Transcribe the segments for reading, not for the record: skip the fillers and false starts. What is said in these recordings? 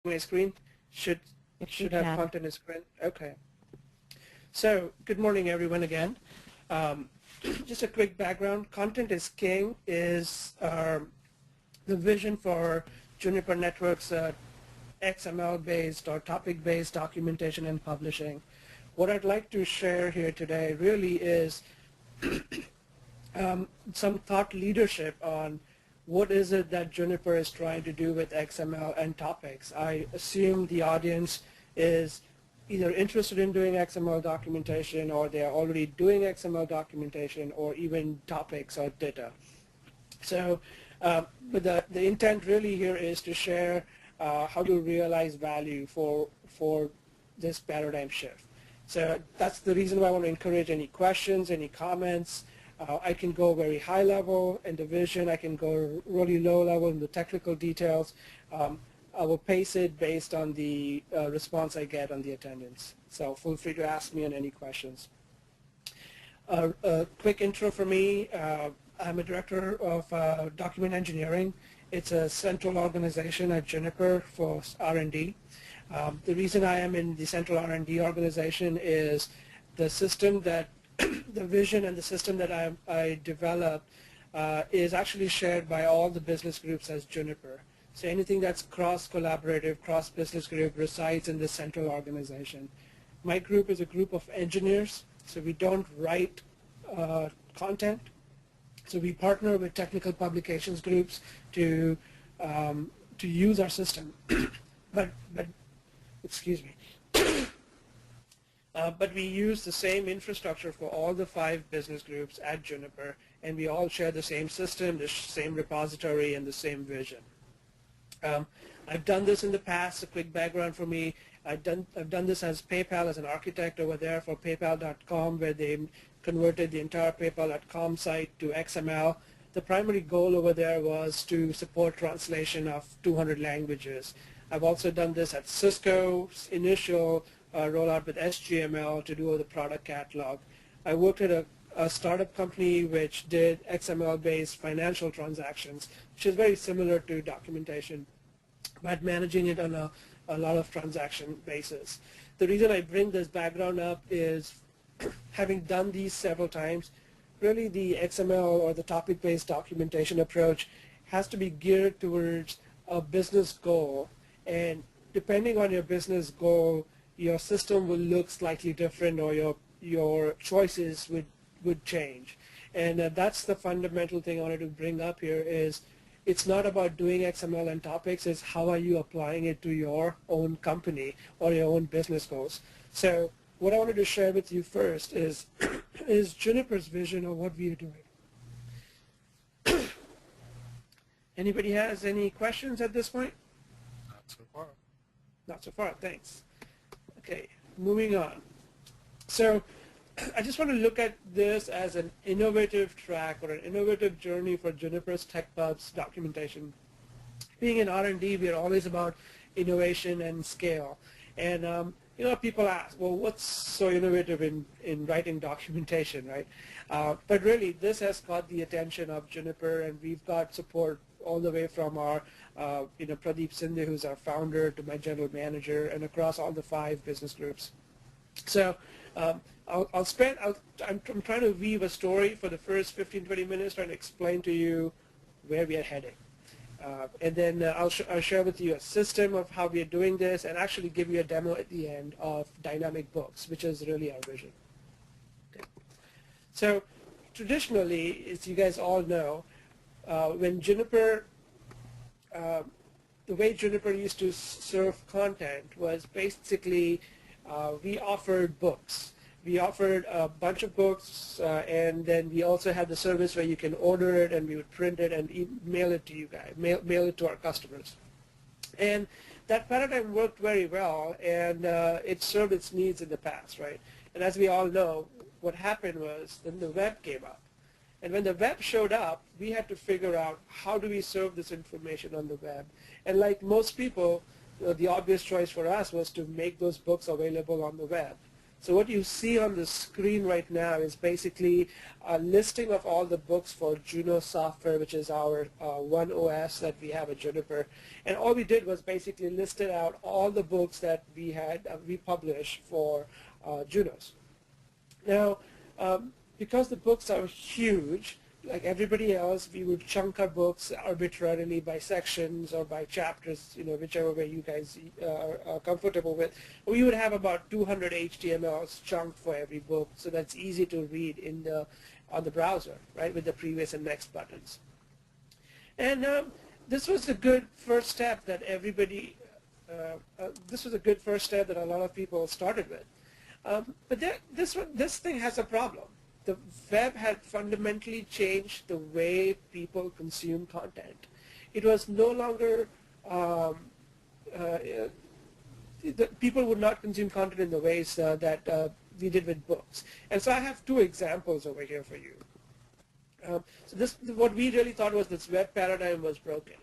My screen should have content in screen. Okay. So good morning, everyone. Again, just a quick background. Content is king is the vision for Juniper Networks XML-based or topic-based documentation and publishing. What I'd like to share here today really is some thought leadership on what is it that Juniper is trying to do with XML and topics. I assume the audience is either interested in doing XML documentation, or they are already doing XML documentation, or even topics or data. So but the intent really here is to share how to realize value for this paradigm shift. So that's the reason why I want to encourage any questions, any comments. I can go very high level in the vision. I can go really low level in the technical details. I will pace it based on the response I get on the attendance. So feel free to ask me on any questions. A quick intro for me. I'm a director of document engineering. It's a central organization at Juniper for R&D. The reason I am in the central R&D organization is the system that the vision and the system that I developed is actually shared by all the business groups as Juniper. So anything that's cross-collaborative, cross-business group resides in the central organization. My group is a group of engineers, so we don't write content. So we partner with technical publications groups to use our system. but excuse me. But we use the same infrastructure for all the 5 business groups at Juniper, and we all share the same system, the same repository, and the same vision. I've done this in the past. A quick background for me. I've done this as PayPal, as an architect over there for PayPal.com, where they converted the entire PayPal.com site to XML. The primary goal over there was to support translation of 200 languages. I've also done this at Cisco's initial rollout with SGML to do the product catalog. I worked at a startup company which did XML-based financial transactions, which is very similar to documentation, but managing it on a lot of transaction basis. The reason I bring this background up is having done these several times, really the XML or the topic-based documentation approach has to be geared towards a business goal, and depending on your business goal, your system will look slightly different, or your choices would change. And that's the fundamental thing I wanted to bring up here is it's not about doing XML and topics, it's how are you applying it to your own company or your own business goals. So what I wanted to share with you first is Juniper's vision of what we are doing. Anybody has any questions at this point? Not so far. Not so far, thanks. Okay, moving on. So I just want to look at this as an innovative track or an innovative journey for Juniper's TechPub's documentation. Being in R&D, we are always about innovation and scale. And you know, people ask, well, what's so innovative in writing documentation, right? But really, this has caught the attention of Juniper, and we've got support all the way from our, Pradeep Sindhu, who's our founder, to my general manager, and across all the 5 business groups. So I'm trying to weave a story for the first 15-20 minutes, trying to explain to you where we are heading. And then I'll share with you a system of how we are doing this, and actually give you a demo at the end of dynamic books, which is really our vision. Okay. So traditionally, as you guys all know, when Juniper, the way Juniper used to serve content was basically we offered books. We offered a bunch of books, and then we also had the service where you can order it, and we would print it and mail it to you guys, mail it to our customers. And that paradigm worked very well, and it served its needs in the past, right? And as we all know, what happened was then the web came up. And when the web showed up, we had to figure out how do we serve this information on the web. And like most people, the obvious choice for us was to make those books available on the web. So what you see on the screen right now is basically a listing of all the books for Juno software, which is our one OS that we have at Juniper. And all we did was basically listed out all the books that we publish for Junos. Now, because the books are huge, like everybody else, we would chunk our books arbitrarily by sections or by chapters, whichever way you guys are comfortable with. We would have about 200 HTMLs chunked for every book, so that's easy to read on the browser, right, with the previous and next buttons. And this was a good first step that this was a good first step that a lot of people started with. But this thing has a problem. The web had fundamentally changed the way people consume content. It was no longer, people would not consume content in the ways that we did with books. And so I have two examples over here for you. What we really thought was this web paradigm was broken.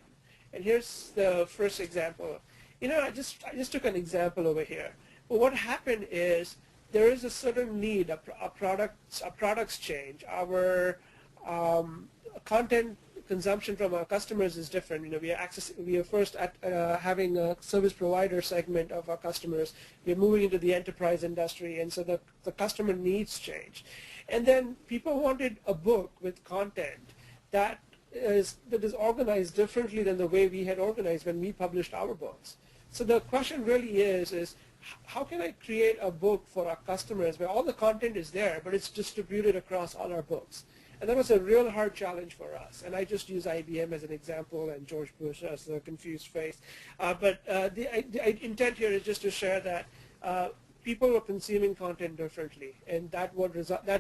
And here's the first example. I just took an example over here. But what happened is, there is a certain need, a products change. Our content consumption from our customers is different. We are first at having a service provider segment of our customers. We're moving into the enterprise industry, and so the customer needs change. And then people wanted a book with content that is organized differently than the way we had organized when we published our books. So the question really is how can I create a book for our customers where all the content is there, but it's distributed across all our books? And that was a real hard challenge for us. And I just use IBM as an example and George Bush as the confused face. But the intent here is just to share that people are consuming content differently, and that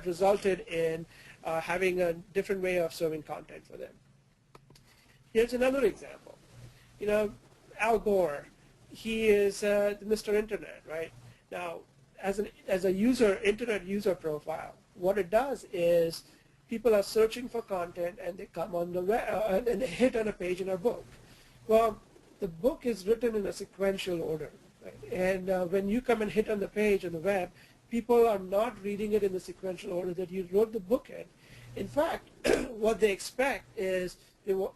resulted in having a different way of serving content for them. Here's another example. Al Gore. He is Mr. Internet, right? Now, as a internet user profile, what it does is people are searching for content and they come on the web and they hit on a page in our book. Well, the book is written in a sequential order, right? And when you come and hit on the page on the web, people are not reading it in the sequential order that you wrote the book in. In fact, what they expect is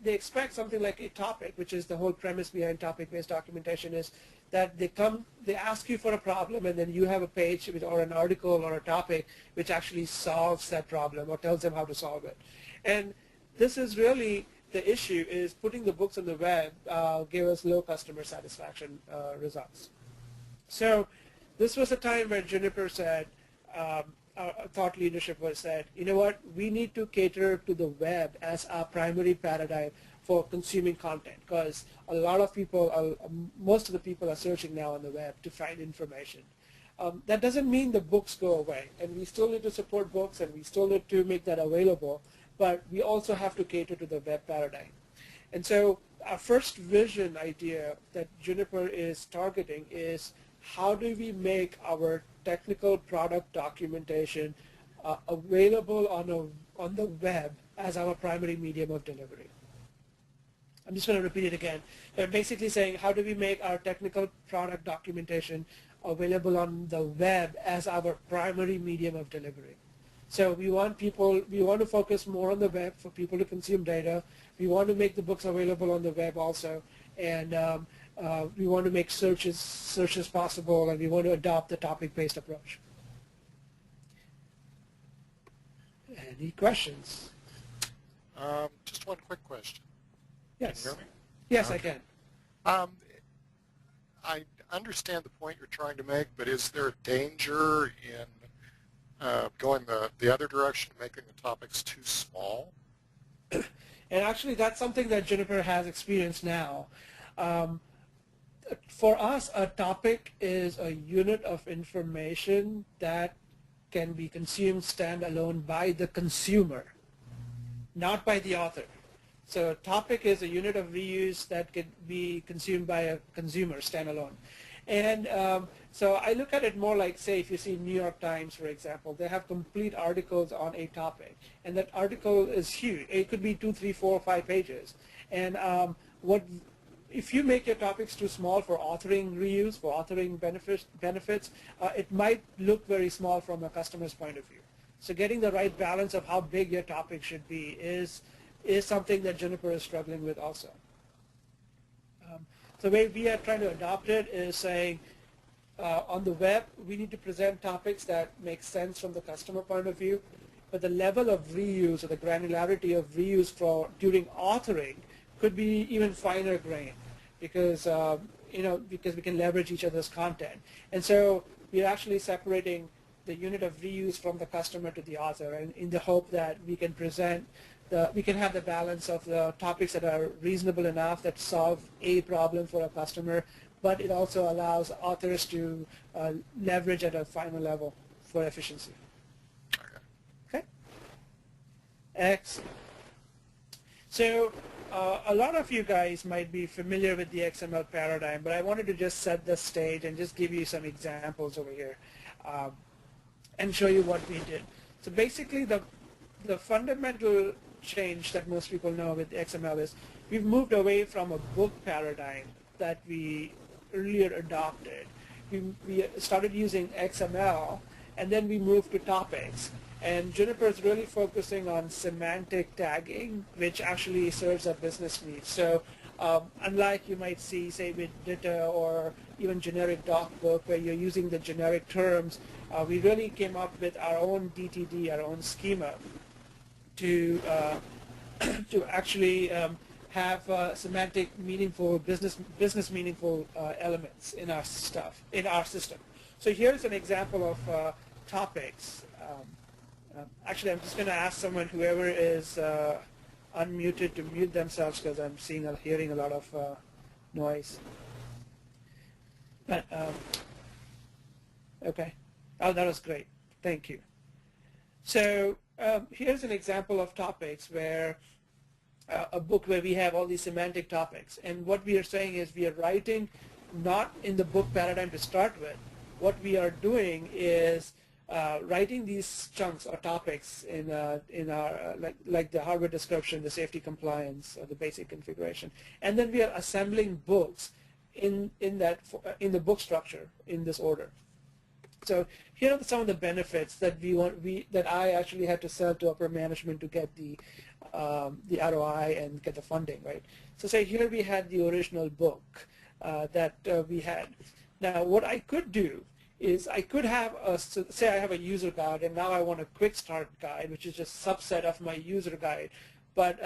they expect something like a topic, which is the whole premise behind topic-based documentation, is that they ask you for a problem, and then you have a page or an article or a topic which actually solves that problem or tells them how to solve it. And this is really the issue, is putting the books on the web gave us low customer satisfaction results. So this was a time where Juniper said, our thought leadership was said, you know what, we need to cater to the web as our primary paradigm for consuming content, because a lot of people, most of the people are searching now on the web to find information. That doesn't mean the books go away, and we still need to support books and we still need to make that available, but we also have to cater to the web paradigm. And so our first vision idea that Juniper is targeting is, how do we make our technical product documentation available on the web as our primary medium of delivery? I'm just going to repeat it again. They're basically saying, how do we make our technical product documentation available on the web as our primary medium of delivery? So we want to focus more on the web for people to consume data. We want to make the books available on the web also, and we want to make searches possible, and we want to adopt the topic-based approach. Any questions? Just one quick question. Yes. Can you hear me? Yes, I can. I understand the point you're trying to make, but is there a danger in going the other direction, making the topics too small? And actually, that's something that Juniper has experienced now. For us, a topic is a unit of information that can be consumed standalone by the consumer, not by the author. So a topic is a unit of reuse that can be consumed by a consumer standalone. And so I look at it more like, say, if you see New York Times, for example, they have complete articles on a topic, and that article is huge. It could be 2, 3, 4, 5 pages. And if you make your topics too small for authoring reuse, for authoring benefits, it might look very small from a customer's point of view. So getting the right balance of how big your topic should be is something that Juniper is struggling with also. So the way we are trying to adopt it is saying, on the web, we need to present topics that make sense from the customer point of view, but the level of reuse or the granularity of reuse during authoring could be even finer grained because because we can leverage each other's content. And so we're actually separating the unit of reuse from the customer to the author, and in the hope that we can have the balance of the topics that are reasonable enough that solve a problem for a customer, but it also allows authors to leverage at a finer level for efficiency. Okay? Excellent. So a lot of you guys might be familiar with the XML paradigm, but I wanted to just set the stage and just give you some examples over here and show you what we did. So basically the fundamental change that most people know with XML is we've moved away from a book paradigm that we earlier adopted. We started using XML, and then we moved to topics. And Juniper is really focusing on semantic tagging, which actually serves a business need. So unlike you might see, say, with Dita or even generic doc book, where you're using the generic terms, we really came up with our own DTD, our own schema, to actually have semantic, meaningful, business meaningful elements in our system. So here's an example of topics. Actually, I'm just going to ask someone, whoever is unmuted, to mute themselves because I'm hearing a lot of noise. But okay. Oh, that was great. Thank you. So here's an example of topics where a book where we have all these semantic topics. And what we are saying is we are writing not in the book paradigm to start with. What we are doing is writing these chunks or topics in our like the hardware description, the safety compliance, or the basic configuration, and then we are assembling books in the book structure in this order. So here are some of the benefits that that I actually had to sell to upper management to get the ROI and get the funding, right? So say here we had the original book that we had. Now what I could do is I could have say I have a user guide, and now I want a quick start guide, which is just a subset of my user guide, but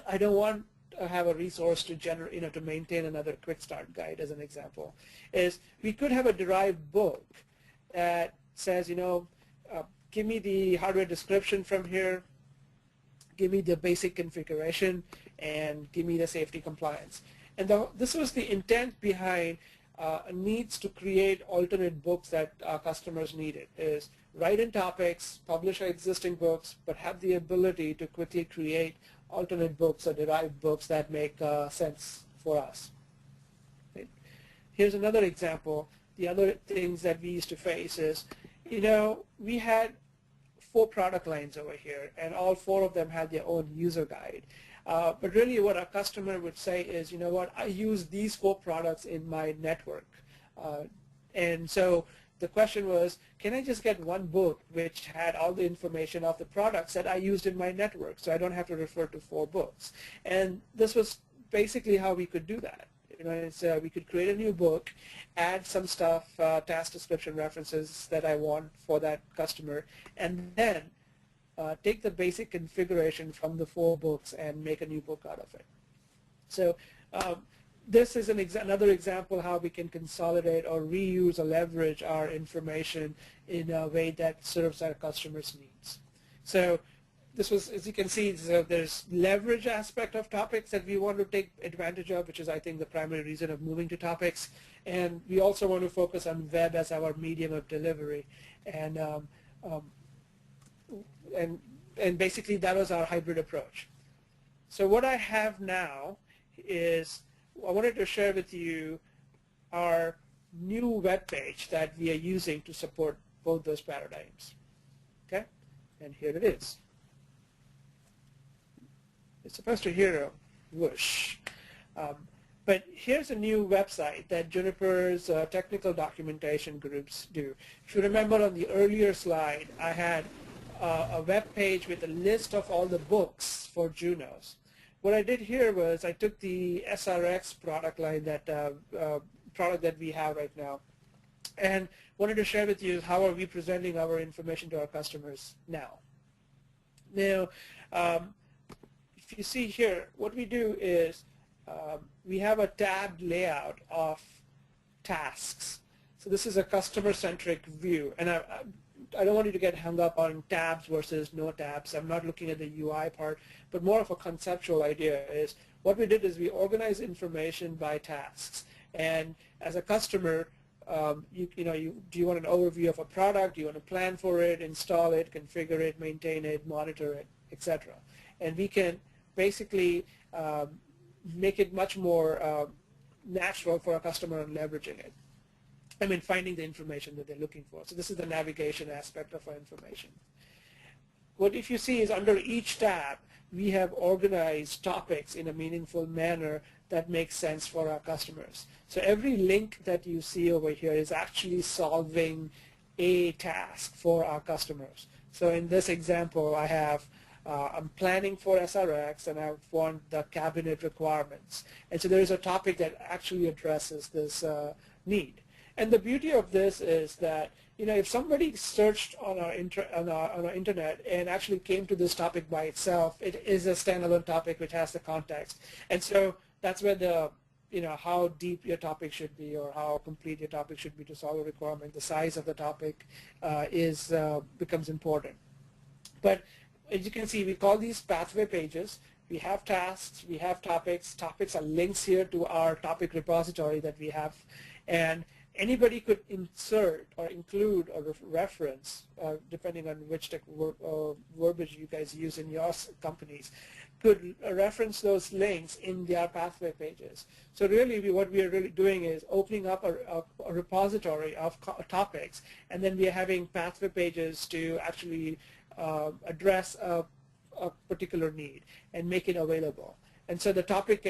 I don't want to have a resource to generate, to maintain another quick start guide. As an example, is we could have a derived book that says, give me the hardware description from here, give me the basic configuration, and give me the safety compliance. And this was the intent behind needs to create alternate books that our customers needed, is write in topics, publish our existing books, but have the ability to quickly create alternate books or derived books that make sense for us. Okay. Here's another example. The other things that we used to face is, we had 4 product lines over here, and all 4 of them had their own user guide. But really what our customer would say is, you know what, I use these 4 products in my network. And so the question was, can I just get one book which had all the information of the products that I used in my network, so I don't have to refer to 4 books? And this was basically how we could do that. We could create a new book, add some stuff, task description references that I want for that customer, and then take the basic configuration from the 4 books and make a new book out of it. So this is another example how we can consolidate or reuse or leverage our information in a way that serves our customers' needs. So this was, as you can see, there's leverage aspect of topics that we want to take advantage of, which is, I think, the primary reason of moving to topics. And we also want to focus on web as our medium of delivery. And basically that was our hybrid approach. So what I have now is I wanted to share with you our new web page that we are using to support both those paradigms. Okay? And here it is. It's supposed to hear a whoosh. But here's a new website that Juniper's technical documentation groups do. If you remember on the earlier slide, I had a web page with a list of all the books for Junos. What I did here was I took the SRX product line, that product that we have right now, and wanted to share with you how are we presenting our information to our customers now. Now, if you see here, what we do is we have a tabbed layout of tasks. So this is a customer-centric view, and I don't want you to get hung up on tabs versus no tabs. I'm not looking at the UI part, but more of a conceptual idea is what we did is we organized information by tasks. And as a customer, do you want an overview of a product? Do you want to plan for it, install it, configure it, maintain it, monitor it, etc. And we can basically make it much more natural for a customer in leveraging it. I mean, finding the information that they're looking for. So this is the navigation aspect of our information. What if you see is under each tab, we have organized topics in a meaningful manner that makes sense for our customers. So every link that you see over here is actually solving a task for our customers. So in this example, I have I'm planning for SRX, and I want the cabinet requirements. And so there is a topic that actually addresses this need. And the beauty of this is that, if somebody searched on our internet and actually came to this topic by itself, it is a standalone topic which has the context. And so that's where the, how deep your topic should be or how complete your topic should be to solve a requirement, the size of the topic becomes important. But as you can see, we call these pathway pages. We have tasks, we have topics. Topics are links here to our topic repository that we have. And anybody could insert or include or reference, depending on which verbiage you guys use in your companies, could reference those links in their pathway pages. So really, what we are really doing is opening up a repository of topics, and then we are having pathway pages to actually address a particular need and make it available. And so the topic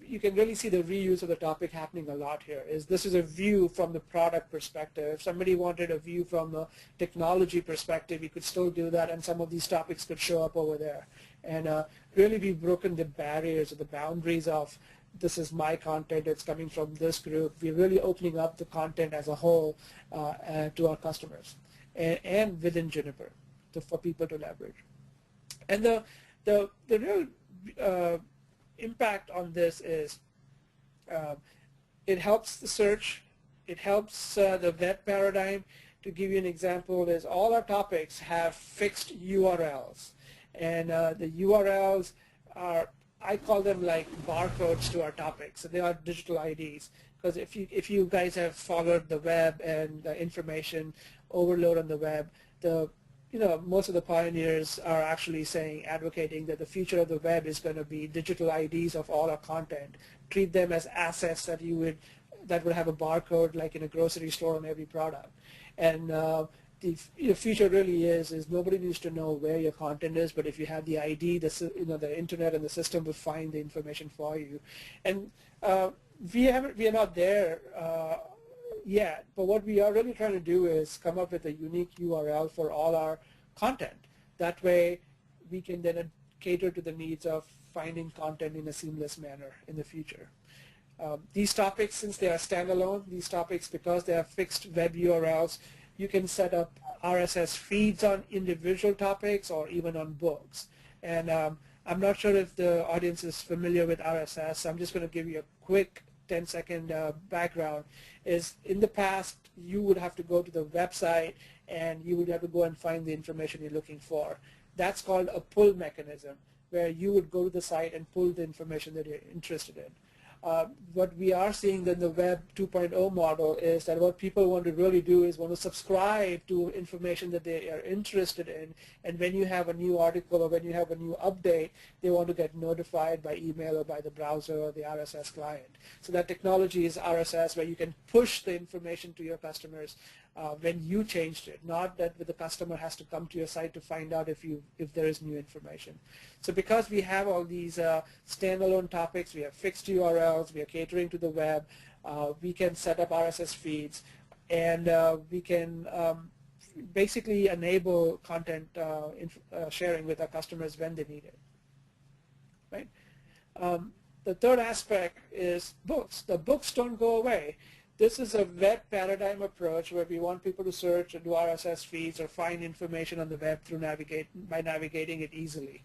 you can really see the reuse of the topic happening a lot here. This is a view from the product perspective. If somebody wanted a view from the technology perspective, you could still do that, and some of these topics could show up over there. And really, we've broken the barriers or the boundaries of this is my content, it's coming from this group. We're really opening up the content as a whole to our customers and within Juniper for people to leverage. And the real impact on this is it helps the search, it helps the web paradigm. To give you an example, is all our topics have fixed URLs, and the URLs are, I call them like barcodes to our topics. So they are digital IDs, because if you guys have followed the web and the information overload on the web, most of the pioneers are actually advocating that the future of the web is going to be digital IDs of all our content. Treat them as assets that would have a barcode like in a grocery store on every product. And the future really is nobody needs to know where your content is, but if you have the ID, the internet and the system will find the information for you. And we are not there yet, but what we are really trying to do is come up with a unique URL for all our content. That way we can then cater to the needs of finding content in a seamless manner in the future. These topics, since they are standalone, because they are fixed web URLs, you can set up RSS feeds on individual topics or even on books. And I'm not sure if the audience is familiar with RSS, so I'm just going to give you a quick 10-second background. Is in the past, you would have to go to the website and you would have to go and find the information you're looking for. That's called a pull mechanism, where you would go to the site and pull the information that you're interested in. What we are seeing in the Web 2.0 model is that what people want to really do is want to subscribe to information that they are interested in, and when you have a new article or when you have a new update, they want to get notified by email or by the browser or the RSS client. So that technology is RSS, where you can push the information to your customers when you changed it, not that the customer has to come to your site to find out if there is new information. So because we have all these standalone topics, we have fixed URLs, we are catering to the web, we can set up RSS feeds, and we can basically enable content sharing with our customers when they need it. Right? The third aspect is books. The books don't go away. This is a web paradigm approach where we want people to search and do RSS feeds or find information on the web by navigating it easily.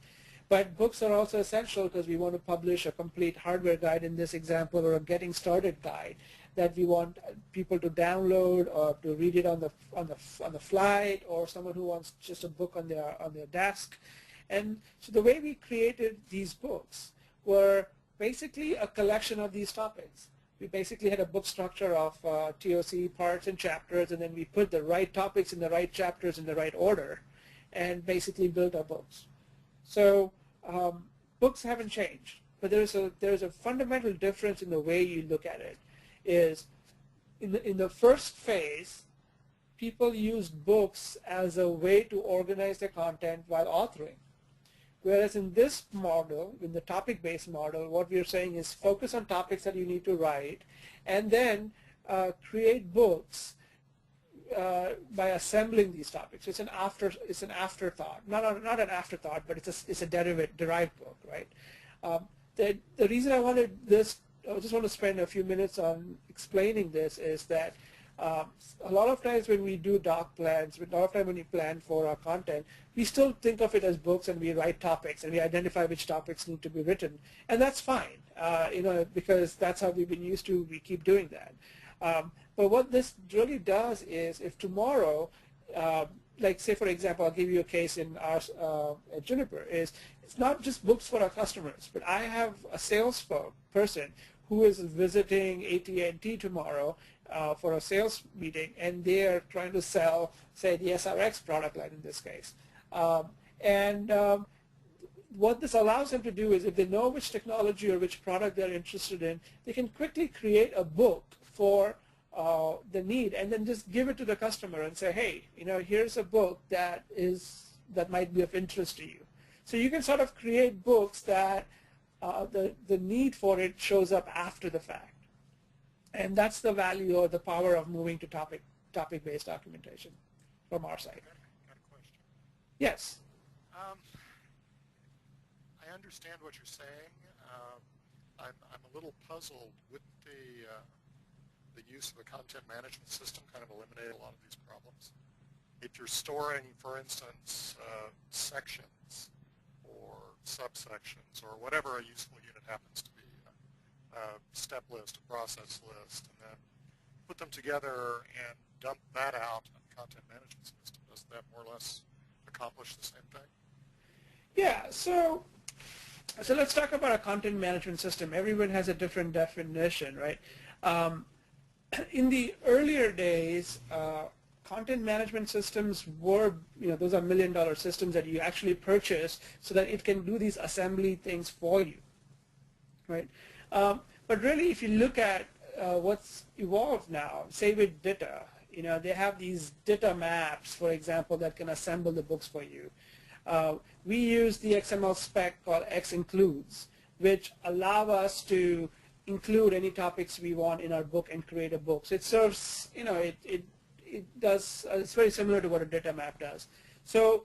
But books are also essential because we want to publish a complete hardware guide in this example, or a getting started guide that we want people to download or to read it on the flight, or someone who wants just a book on their desk. And so the way we created these books were basically a collection of these topics. We basically had a book structure of TOC parts and chapters, and then we put the right topics in the right chapters in the right order, and basically built our books. So books haven't changed, but there's a fundamental difference in the way you look at it. Is in the first phase, people used books as a way to organize their content while authoring. Whereas in this model, in the topic-based model, what we are saying is focus on topics that you need to write, and then create books by assembling these topics. It's an afterthought, not an afterthought, but it's a derived book, right? The reason I wanted this, I just want to spend a few minutes on explaining this, is that a lot of times when we do doc plans, a lot of time when we plan for our content, we still think of it as books, and we write topics, and we identify which topics need to be written, and that's fine, because that's how we've been used to. We keep doing that. But what this really does is, if tomorrow, like say for example, I'll give you a case in our at Juniper, is it's not just books for our customers, but I have a sales person who is visiting AT&T tomorrow for a sales meeting, and they are trying to sell, say, the SRX product line in this case. What this allows them to do is, if they know which technology or which product they're interested in, they can quickly create a book for the need, and then just give it to the customer and say, hey, here's a book that might be of interest to you. So you can sort of create books that the need for it shows up after the fact. And that's the value or the power of moving to topic-based documentation from our side. Got a question. Yes. I understand what you're saying. I'm a little puzzled. Wouldn't the use of a content management system kind of eliminate a lot of these problems? If you're storing, for instance, sections or subsections or whatever a useful unit happens to be, a step list, a process list, and then put them together and dump that out on the content management system, does that more or less accomplish the same thing? Yeah, so let's talk about a content management system. Everyone has a different definition, right? In the earlier days, content management systems were, those are million-dollar systems that you actually purchase so that it can do these assembly things for you, right? But really, if you look at what's evolved now, say with DITA, they have these DITA maps, for example, that can assemble the books for you. We use the XML spec called X-includes, which allow us to include any topics we want in our book and create a book. So it serves, it does, it's very similar to what a DITA map does. So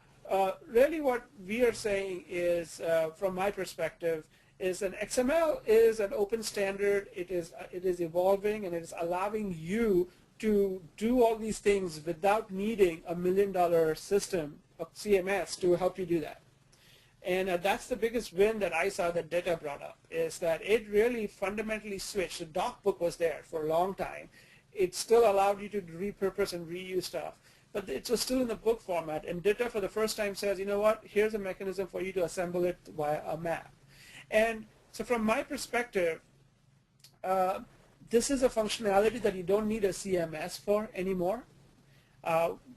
really what we are saying is, from my perspective, is an XML is an open standard. It is evolving, and it is allowing you to do all these things without needing a million-dollar system of CMS to help you do that. And that's the biggest win that I saw that DITA brought up, is that it really fundamentally switched. The doc book was there for a long time. It still allowed you to repurpose and reuse stuff, but it was still in the book format. And DITA for the first time says, you know what, here's a mechanism for you to assemble it via a map. And so from my perspective, this is a functionality that you don't need a CMS for anymore.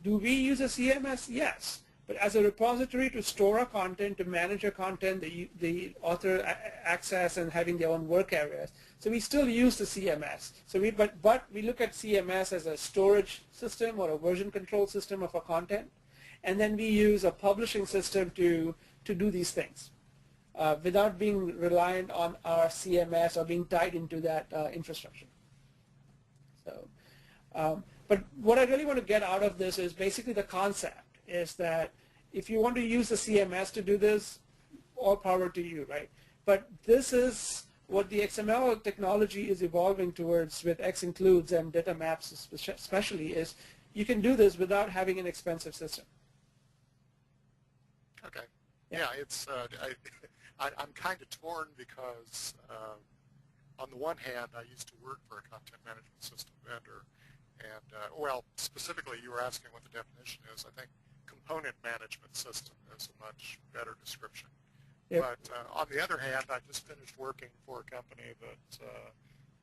Do we use a CMS? Yes. But as a repository to store our content, to manage our content, the author access and having their own work areas. So we still use the CMS. So but we look at CMS as a storage system or a version control system of our content. And then we use a publishing system to do these things without being reliant on our CMS or being tied into that infrastructure. So, but what I really want to get out of this is basically the concept is that if you want to use the CMS to do this, all power to you, right? But this is what the XML technology is evolving towards with X includes and data maps especially is you can do this without having an expensive system. Okay. Yeah, it's I'm kind of torn because on the one hand, I used to work for a content management system vendor, and well, specifically, you were asking what the definition is. I think component management system is a much better description. Yep. But on the other hand, I just finished working for a company that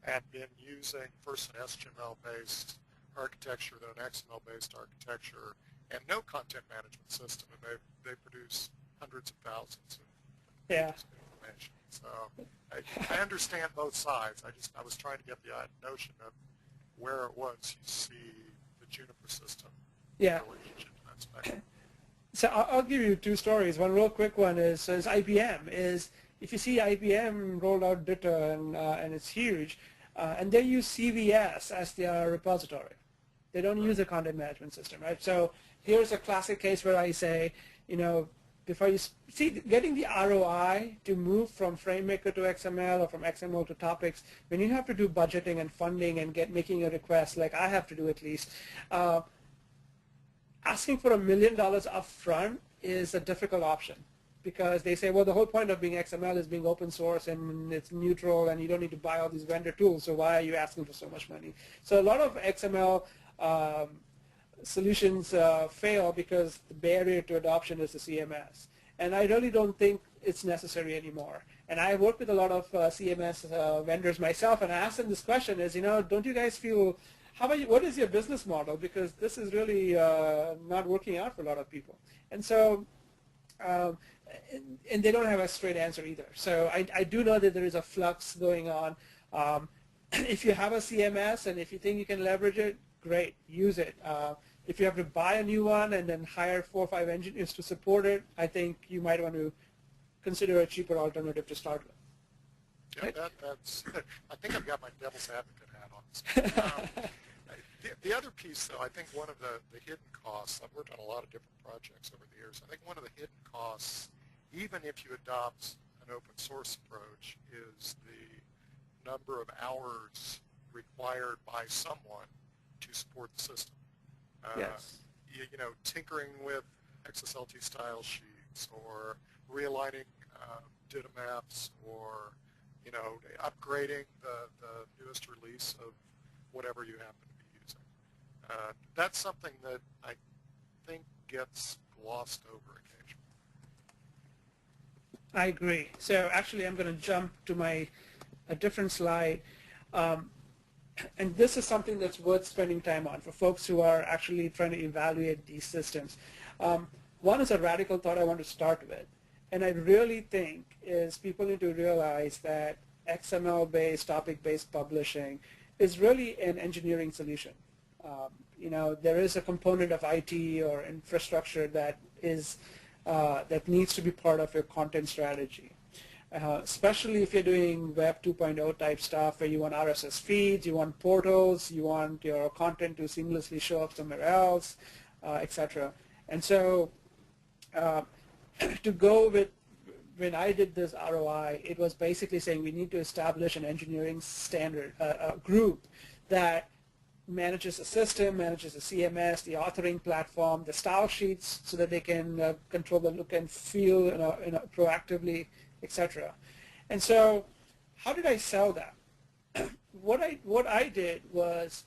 had been using first an HTML-based architecture, then an XML-based architecture, and no content management system, and they produce hundreds of thousands of pages of information. So I understand both sides. I was trying to get the notion of where it was you see the Juniper system relationship to that spectrum. So I'll give you two stories. One real quick one is IBM. If you see IBM rolled out Ditto and it's huge, and they use CVS as their repository. They don't use a content management system, right? So here's a classic case where I say, before you see getting the ROI to move from FrameMaker to XML or from XML to topics, when you have to do budgeting and funding and making a request, like I have to do at least, asking for $1 million up front is a difficult option because they say, well, the whole point of being XML is being open source and it's neutral and you don't need to buy all these vendor tools, so why are you asking for so much money? So a lot of XML solutions fail because the barrier to adoption is the CMS. And I really don't think it's necessary anymore. And I work with a lot of CMS vendors myself, and I ask them this question is, don't you guys feel, what is your business model? Because this is really not working out for a lot of people. And so, and they don't have a straight answer either. So I do know that there is a flux going on. If you have a CMS and if you think you can leverage it, great, use it. If you have to buy a new one and then hire 4 or 5 engineers to support it, I think you might want to consider a cheaper alternative to start with. Yeah, right? That's. I think I've got my devil's advocate hat on. The other piece, though, I think one of the hidden costs, I've worked on a lot of different projects over the years, I think one of the hidden costs, even if you adopt an open source approach, is the number of hours required by someone to support the system. Yes. Tinkering with XSLT style sheets or realigning data maps or, upgrading the newest release of whatever you happen to be using. That's something that I think gets glossed over occasionally. I agree. So actually I'm going to jump to a different slide. And this is something that's worth spending time on for folks who are actually trying to evaluate these systems. One is a radical thought I want to start with. And I really think is people need to realize that XML-based, topic-based publishing is really an engineering solution. There is a component of IT or infrastructure that needs to be part of your content strategy. Especially if you're doing Web 2.0 type stuff where you want RSS feeds, you want portals, you want your content to seamlessly show up somewhere else, etc. And so to go with, when I did this ROI, it was basically saying we need to establish an engineering standard, a group that manages the system, manages the CMS, the authoring platform, the style sheets so that they can control the look and feel proactively, etc. And so how did I sell that? What I did was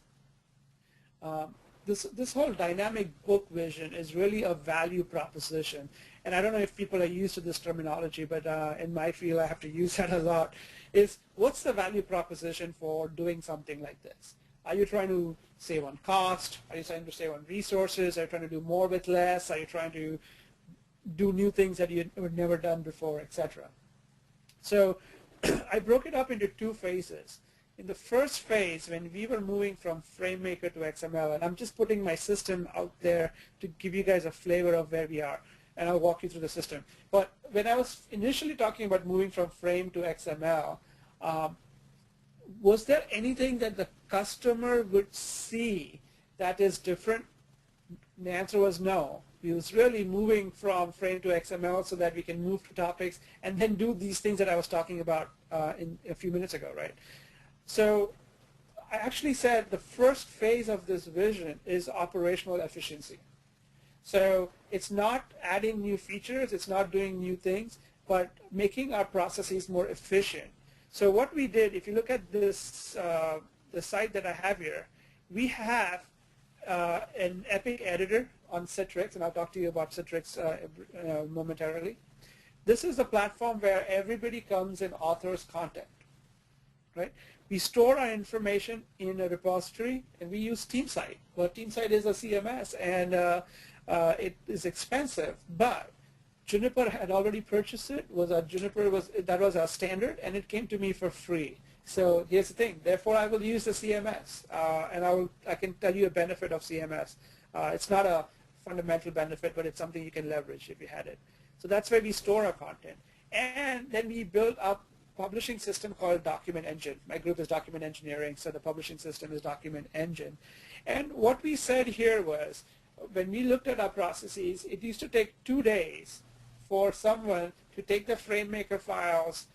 this whole dynamic book vision is really a value proposition. And I don't know if people are used to this terminology, but in my field I have to use that a lot, is what's the value proposition for doing something like this? Are you trying to save on cost? Are you trying to save on resources? Are you trying to do more with less? Are you trying to do new things that you had never done before, etc. So I broke it up into two phases. In the first phase, when we were moving from FrameMaker to XML, and I'm just putting my system out there to give you guys a flavor of where we are, and I'll walk you through the system. But when I was initially talking about moving from Frame to XML, was there anything that the customer would see that is different? The answer was no. We was really moving from Frame to XML so that we can move to topics and then do these things that I was talking about in a few minutes ago, right? So I actually said the first phase of this vision is operational efficiency. So it's not adding new features, it's not doing new things, but making our processes more efficient. So what we did, if you look at this, the site that I have here, we have an Epic editor on Citrix, and I'll talk to you about Citrix momentarily. This is a platform where everybody comes and authors content, right? We store our information in a repository, and we use TeamSite. Well, TeamSite is a CMS, and it is expensive, but Juniper had already purchased it. That was our standard, and it came to me for free. So here's the thing. Therefore, I will use the CMS, and I can tell you a benefit of CMS. It's not a fundamental benefit, but it's something you can leverage if you had it. So that's where we store our content, and then we build up publishing system called Document Engine. My group is Document Engineering, so the publishing system is Document Engine. And what we said here was, when we looked at our processes, it used to take 2 days for someone to take the FrameMaker files,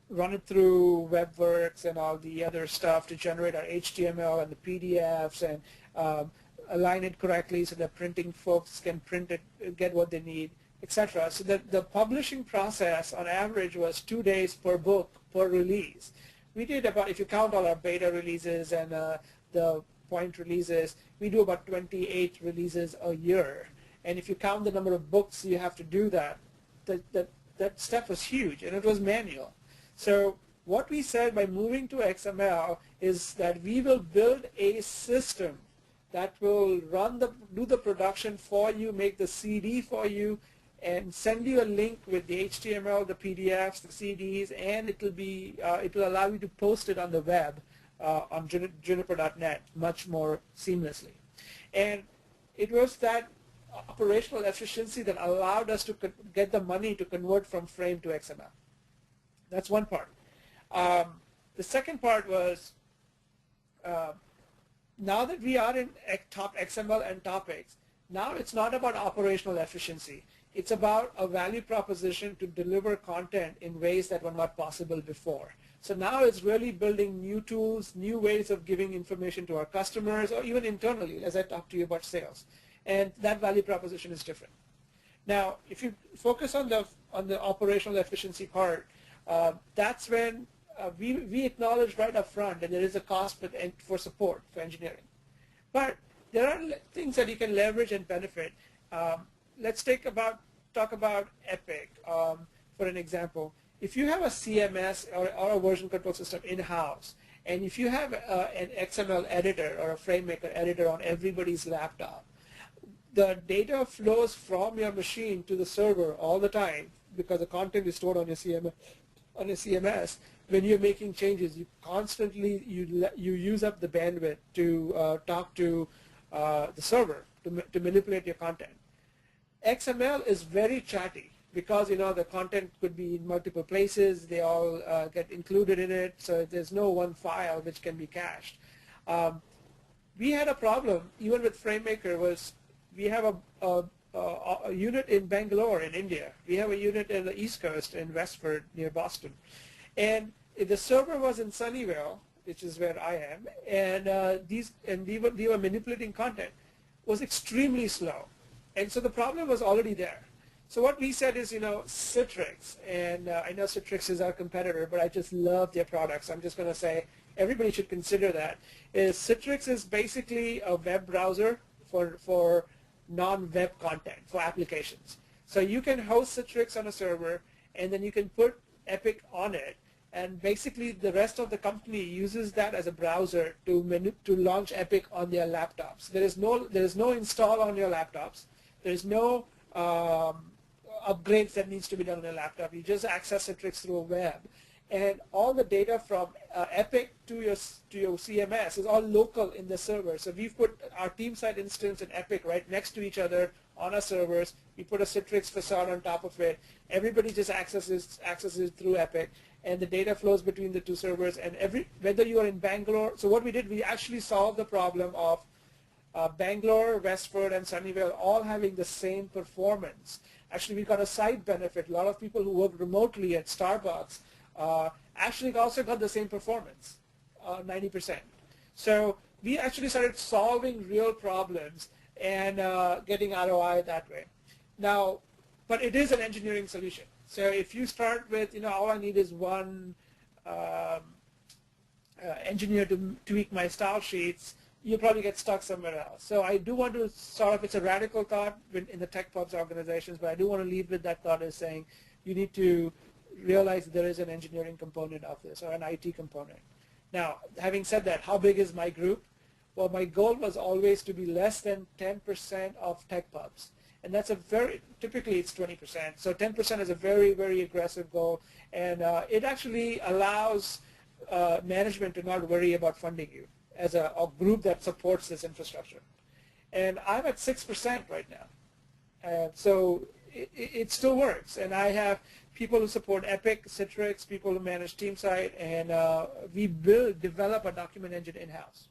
run it through WebWorks and all the other stuff to generate our HTML and the PDFs and align it correctly so that printing folks can print it, get what they need, etc. So that the publishing process on average was 2 days per book per release. We did about, if you count all our beta releases and the point releases, we do about 28 releases a year. And if you count the number of books you have to do that step was huge, and it was manual. So what we said by moving to XML is that we will build a system that will do the production for you, make the CD for you, and send you a link with the HTML, the PDFs, the CDs, and it will allow you to post it on the web on Juniper.net much more seamlessly. And it was that operational efficiency that allowed us to get the money to convert from Frame to XML. That's one part. The second part was, now that we are in top XML and topics, now it's not about operational efficiency. It's about a value proposition to deliver content in ways that were not possible before. So now it's really building new tools, new ways of giving information to our customers, or even internally, as I talked to you about sales. And that value proposition is different. Now, if you focus on the operational efficiency part, that's when we acknowledge right up front that there is a cost for support for engineering. But there are things that you can leverage and benefit. Let's talk about Epic for an example. If you have a CMS or a version control system in-house, and if you have an XML editor or a FrameMaker editor on everybody's laptop, the data flows from your machine to the server all the time because the content is stored on your CMS. When you're making changes, you constantly you use up the bandwidth to talk to the server to manipulate your content. XML is very chatty because the content could be in multiple places. They all get included in it, so there's no one file which can be cached. We had a problem even with FrameMaker. We have a unit in Bangalore in India. We have a unit in the East Coast in Westford near Boston. And the server was in Sunnyvale, which is where I am, and we were manipulating content. It was extremely slow. And so the problem was already there. So what we said is, Citrix, and I know Citrix is our competitor, but I just love their products. I'm just going to say everybody should consider that. Citrix is basically a web browser for non-web content, for applications. So you can host Citrix on a server, and then you can put Epic on it, and basically the rest of the company uses that as a browser to launch Epic on their laptops. There is no install on your laptops. There is no upgrades that needs to be done on a laptop. You just access Citrix through a web. And all the data from Epic to your CMS is all local in the server. So we've put our team side instance and Epic right next to each other on our servers. We put a Citrix facade on top of it. Everybody just accesses through Epic, and the data flows between the two servers. And whether you are in Bangalore, so what we did, we actually solved the problem of Bangalore, Westford, and Sunnyvale all having the same performance. Actually, we got a side benefit. A lot of people who work remotely at Starbucks actually also got the same performance, 90%. So we actually started solving real problems and getting ROI that way. Now, but it is an engineering solution. So if you start with, all I need is one engineer to tweak my style sheets, you'll probably get stuck somewhere else. So I do want to it's a radical thought in the tech pubs organizations, but I do want to lead with that thought as saying you need to realize there is an engineering component of this, or an IT component. Now, having said that, how big is my group? Well, my goal was always to be less than 10% of tech pubs. And that's typically it's 20%. So 10% is a very, very aggressive goal. And it actually allows management to not worry about funding you as a group that supports this infrastructure. And I'm at 6% right now. So it still works. And I have people who support Epic, Citrix, people who manage TeamSite, and we develop a document engine in-house.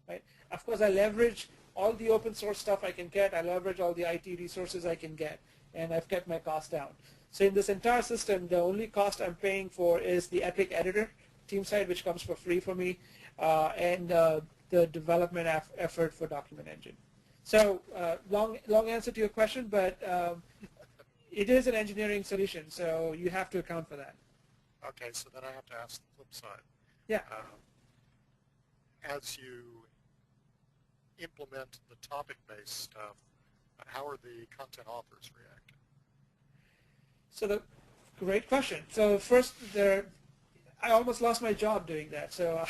Right? Of course, I leverage all the open source stuff I can get. I leverage all the IT resources I can get, and I've kept my costs down. So in this entire system, the only cost I'm paying for is the Epic editor, TeamSite, which comes for free for me, and the development effort for document engine. So long answer to your question, but it is an engineering solution, so you have to account for that. Okay, so then I have to ask the flip side. Yeah. As you implement the topic-based stuff, how are the content authors reacting? So great question. So first, I almost lost my job doing that. So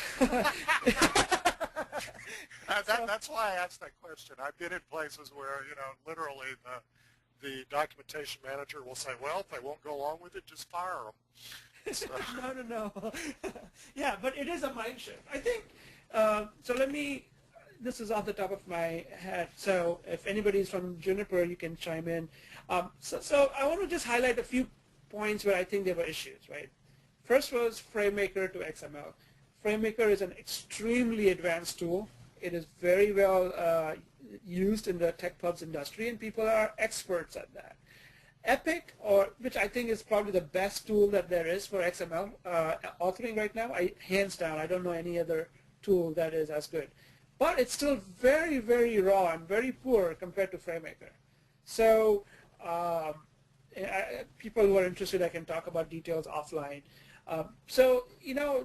that's why I asked that question. I've been in places where, literally the documentation manager will say, well, if they won't go along with it, just fire them. So. No. Yeah, but it is a mind shift. I think, so this is off the top of my head, so if anybody's from Juniper, you can chime in. So I want to just highlight a few points where I think there were issues, right? First was FrameMaker to XML. FrameMaker is an extremely advanced tool. It is very well used in the tech pubs industry, and people are experts at that. Epic, which I think is probably the best tool that there is for XML authoring right now, hands down, I don't know any other tool that is as good. But it's still very, very raw and very poor compared to FrameMaker. So people who are interested, I can talk about details offline. So,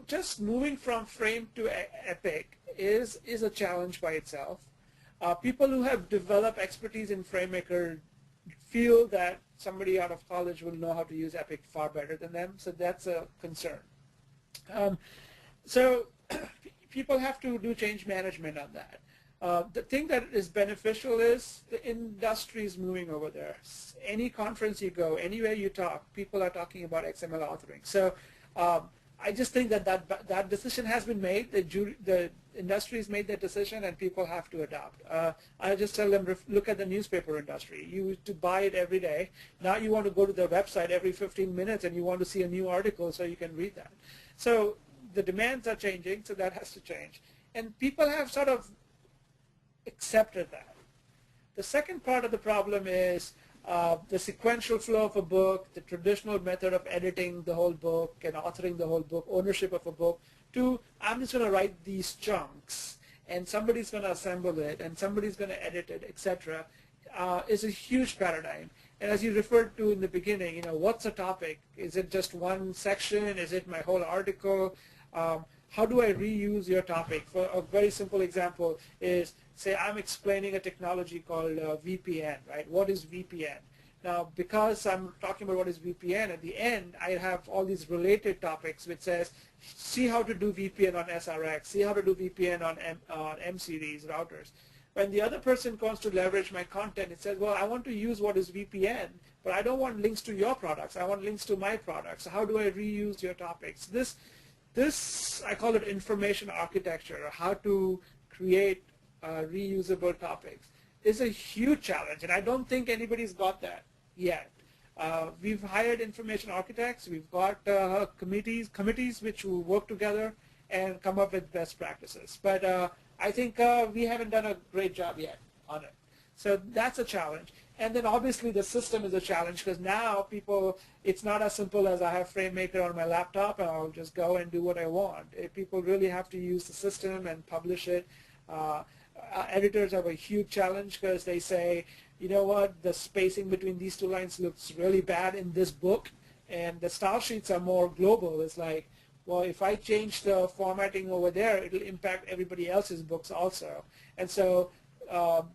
just moving from Frame to Epic is a challenge by itself. People who have developed expertise in FrameMaker feel that somebody out of college will know how to use Epic far better than them, so that's a concern. So people have to do change management on that. The thing that is beneficial is the industry is moving over there. Any conference you go, anywhere you talk, people are talking about XML authoring. So I just think that decision has been made. The industry has made that decision, and people have to adopt. I just tell them, look at the newspaper industry. You used to buy it every day. Now you want to go to their website every 15 minutes, and you want to see a new article so you can read that. So the demands are changing, so that has to change. And people have sort of accepted that. The second part of the problem is the sequential flow of a book, the traditional method of editing the whole book and authoring the whole book, ownership of a book, to I'm just going to write these chunks and somebody's going to assemble it and somebody's going to edit it, etc., is a huge paradigm. And as you referred to in the beginning, what's a topic? Is it just one section? Is it my whole article? How do I reuse your topic? For a very simple example is, say I'm explaining a technology called VPN, right? What is VPN? Now, because I'm talking about what is VPN, at the end, I have all these related topics which says, see how to do VPN on SRX, see how to do VPN on M-series routers. When the other person comes to leverage my content, it says, well, I want to use what is VPN, but I don't want links to your products. I want links to my products. How do I reuse your topics? This I call it information architecture, or how to create reusable topics, is a huge challenge, and I don't think anybody's got that yet. We've hired information architects. We've got committees which will work together and come up with best practices. But I think we haven't done a great job yet on it. So that's a challenge. And then obviously the system is a challenge, because now it's not as simple as I have FrameMaker on my laptop and I'll just go and do what I want. People really have to use the system and publish it. Editors have a huge challenge, because they say, you know what, the spacing between these two lines looks really bad in this book, and the style sheets are more global. It's like, well, if I change the formatting over there, it'll impact everybody else's books also. And so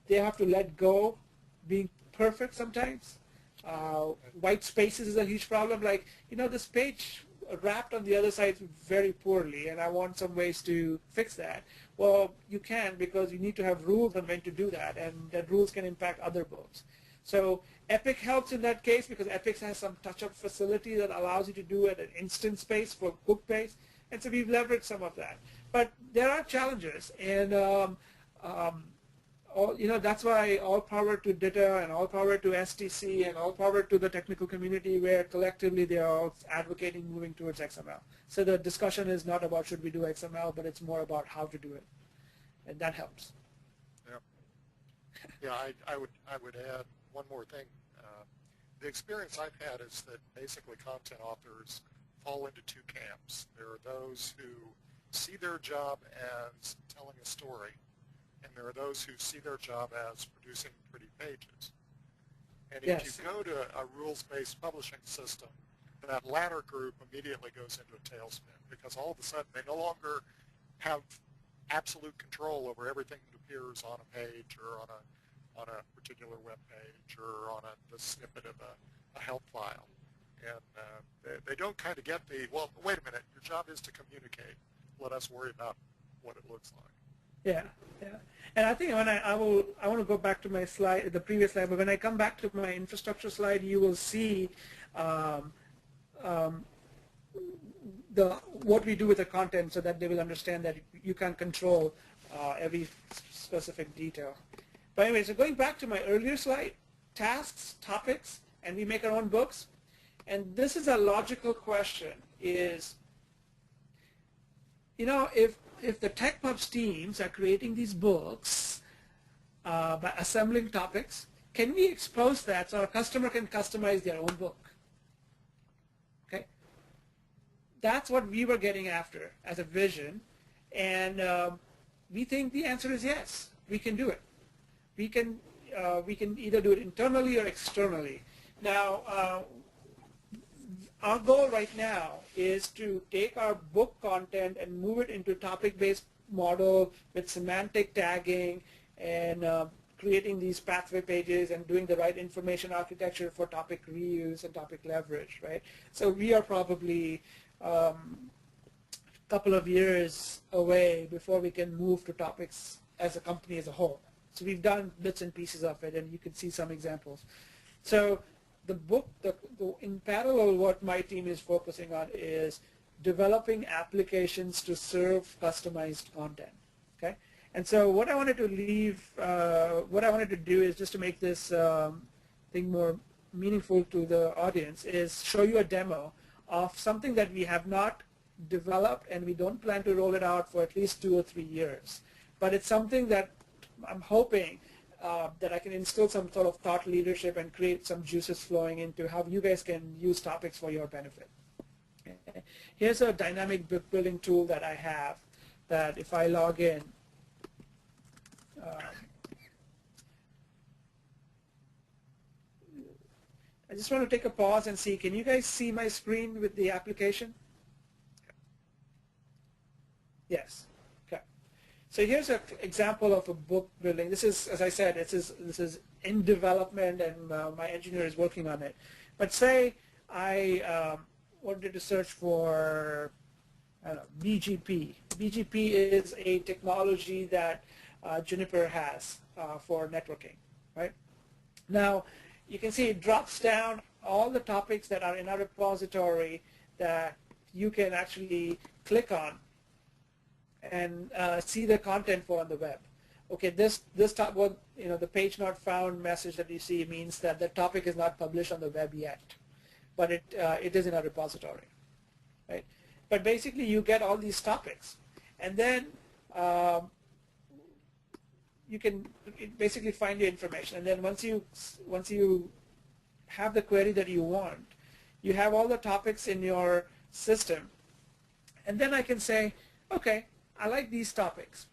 they have to let go being perfect sometimes. White spaces is a huge problem. Like, this page wrapped on the other side very poorly, and I want some ways to fix that. Well, you can, because you need to have rules on when to do that, and that rules can impact other books. So Epic helps in that case, because Epic has some touch-up facility that allows you to do it at instant space for book base, and so we've leveraged some of that. But there are challenges, and that's why all power to DITA and all power to STC and all power to the technical community, where collectively they are all advocating moving towards XML. So the discussion is not about should we do XML, but it's more about how to do it, and that helps. Yeah, I would add one more thing. The experience I've had is that basically content authors fall into two camps. There are those who see their job as telling a story, and there are those who see their job as producing pretty pages. And if you go to a rules-based publishing system, that latter group immediately goes into a tailspin, because all of a sudden they no longer have absolute control over everything that appears on a page or on a particular web page or on the snippet of a help file. And they don't kind of get well, wait a minute, your job is to communicate. Let us worry about what it looks like. Yeah. And I think when I want to go back to my slide, the previous slide, but when I come back to my infrastructure slide, you will see what we do with the content, so that they will understand that you can control every specific detail. But anyway, so going back to my earlier slide, tasks, topics, and we make our own books. And this is a logical question, is, if the TechPubs teams are creating these books by assembling topics, can we expose that so a customer can customize their own book? Okay, that's what we were getting after as a vision, and we think the answer is yes, we can do it. We can either do it internally or externally. Now, our goal right now is to take our book content and move it into topic-based model with semantic tagging and creating these pathway pages and doing the right information architecture for topic reuse and topic leverage, right? So we are probably a couple of years away before we can move to topics as a company as a whole. So we've done bits and pieces of it, and you can see some examples. So the book, in parallel, what my team is focusing on is developing applications to serve customized content. Okay, and so what I wanted to do is, just to make this thing more meaningful to the audience, is show you a demo of something that we have not developed, and we don't plan to roll it out for at least 2 or 3 years. But it's something that I'm hoping that I can instill some sort of thought leadership and create some juices flowing into how you guys can use topics for your benefit. Okay. Here's a dynamic book building tool that I have, that if I log in, I just want to take a pause and see, can you guys see my screen with the application? Yes. So here's an example of a book building. This is, as I said, this is in development, and my engineer is working on it. But say I wanted to search for, I don't know, BGP. BGP is a technology that Juniper has for networking, right? Now, you can see it drops down all the topics that are in our repository that you can actually click on and see the content for on the web. Okay, this what the page not found message that you see means that the topic is not published on the web yet, but it is in our repository, right? But basically, you get all these topics, and then you can basically find your information. And then once you have the query that you want, you have all the topics in your system, and then I can say, okay, I like these topics.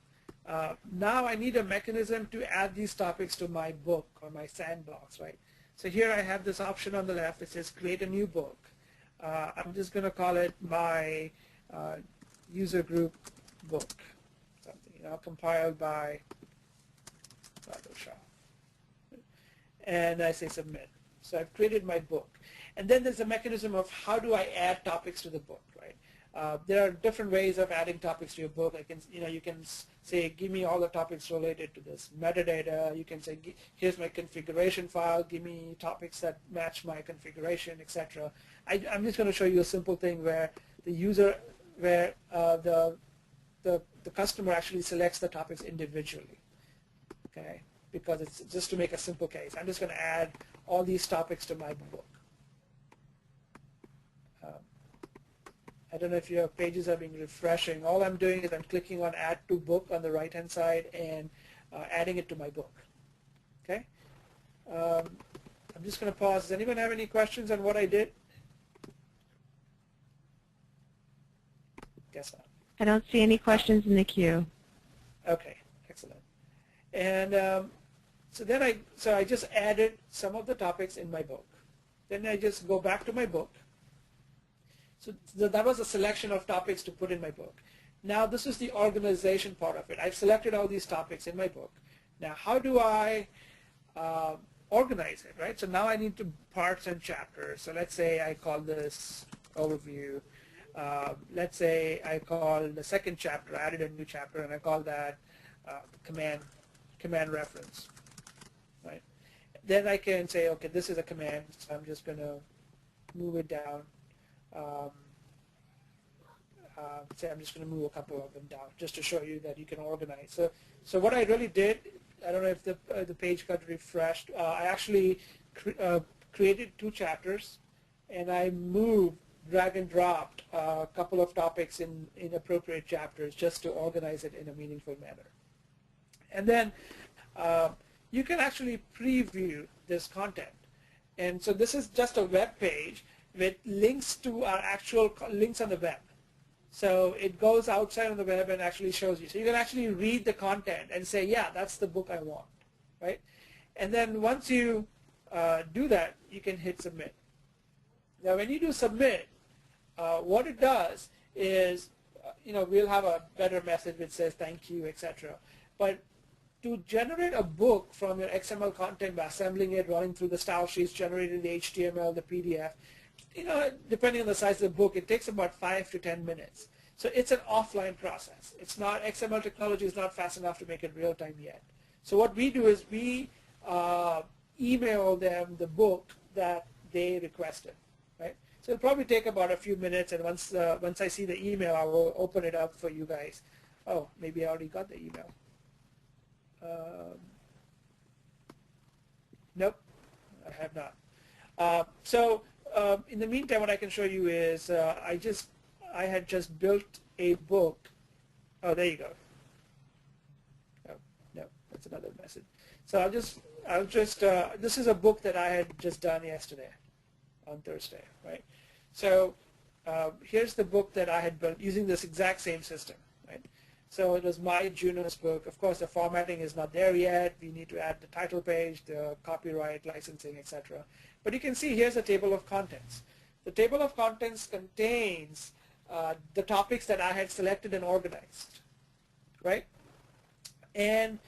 Now I need a mechanism to add these topics to my book or my sandbox, right? So here I have this option on the left. It says create a new book. I'm just going to call it my user group book, something, compiled by Rajal Shah. And I say submit. So I've created my book. And then there's a mechanism of how do I add topics to the book, right? There are different ways of adding topics to your book. You can say, give me all the topics related to this metadata. You can say, here's my configuration file. Give me topics that match my configuration, etc. I'm just going to show you a simple thing where the user, where the customer actually selects the topics individually. Okay, because it's just to make a simple case. I'm just going to add all these topics to my book. I don't know if your pages are being refreshing. All I'm doing is I'm clicking on Add to Book on the right-hand side and adding it to my book. Okay? I'm just going to pause. Does anyone have any questions on what I did? Guess not. I don't see any questions in the queue. Okay, excellent. And so I just added some of the topics in my book. Then I just go back to my book. So that was a selection of topics to put in my book. Now this is the organization part of it. I've selected all these topics in my book. Now how do I organize it, right? So now I need to parts and chapters. So let's say I call this overview. Let's say I call the second chapter, I added a new chapter, and I call that command reference, right? Then I can say, okay, this is a command, so I'm just going to move it down. Say I'm just going to move a couple of them down just to show you that you can organize. So what I really did, I don't know if the page got refreshed. I actually created 2 chapters, and I moved, drag and dropped a couple of topics in appropriate chapters just to organize it in a meaningful manner. And then you can actually preview this content. And so this is just a web page with links to our actual links on the web. So it goes outside on the web and actually shows you. So you can actually read the content and say, yeah, that's the book I want, right? And then once you do that, you can hit submit. Now when you do submit, what it does is, we'll have a better message which says thank you, etc. But to generate a book from your XML content by assembling it, running through the style sheets, generating the HTML, the PDF, depending on the size of the book, it takes about 5 to 10 minutes. So it's an offline process. It's not, XML technology is not fast enough to make it real time yet. So what we do is we email them the book that they requested, right? So it'll probably take about a few minutes, and once I see the email, I will open it up for you guys. Oh, maybe I already got the email. Nope, I have not. In the meantime, what I can show you is I had just built a book. Oh, there you go. Oh, no, that's another message. So this is a book that I had just done yesterday on Thursday, right? So here's the book that I had built using this exact same system, right? So it was my Juno's book. Of course, the formatting is not there yet. We need to add the title page, the copyright, licensing, etc. But you can see here's a table of contents. The table of contents contains the topics that I had selected and organized, right? And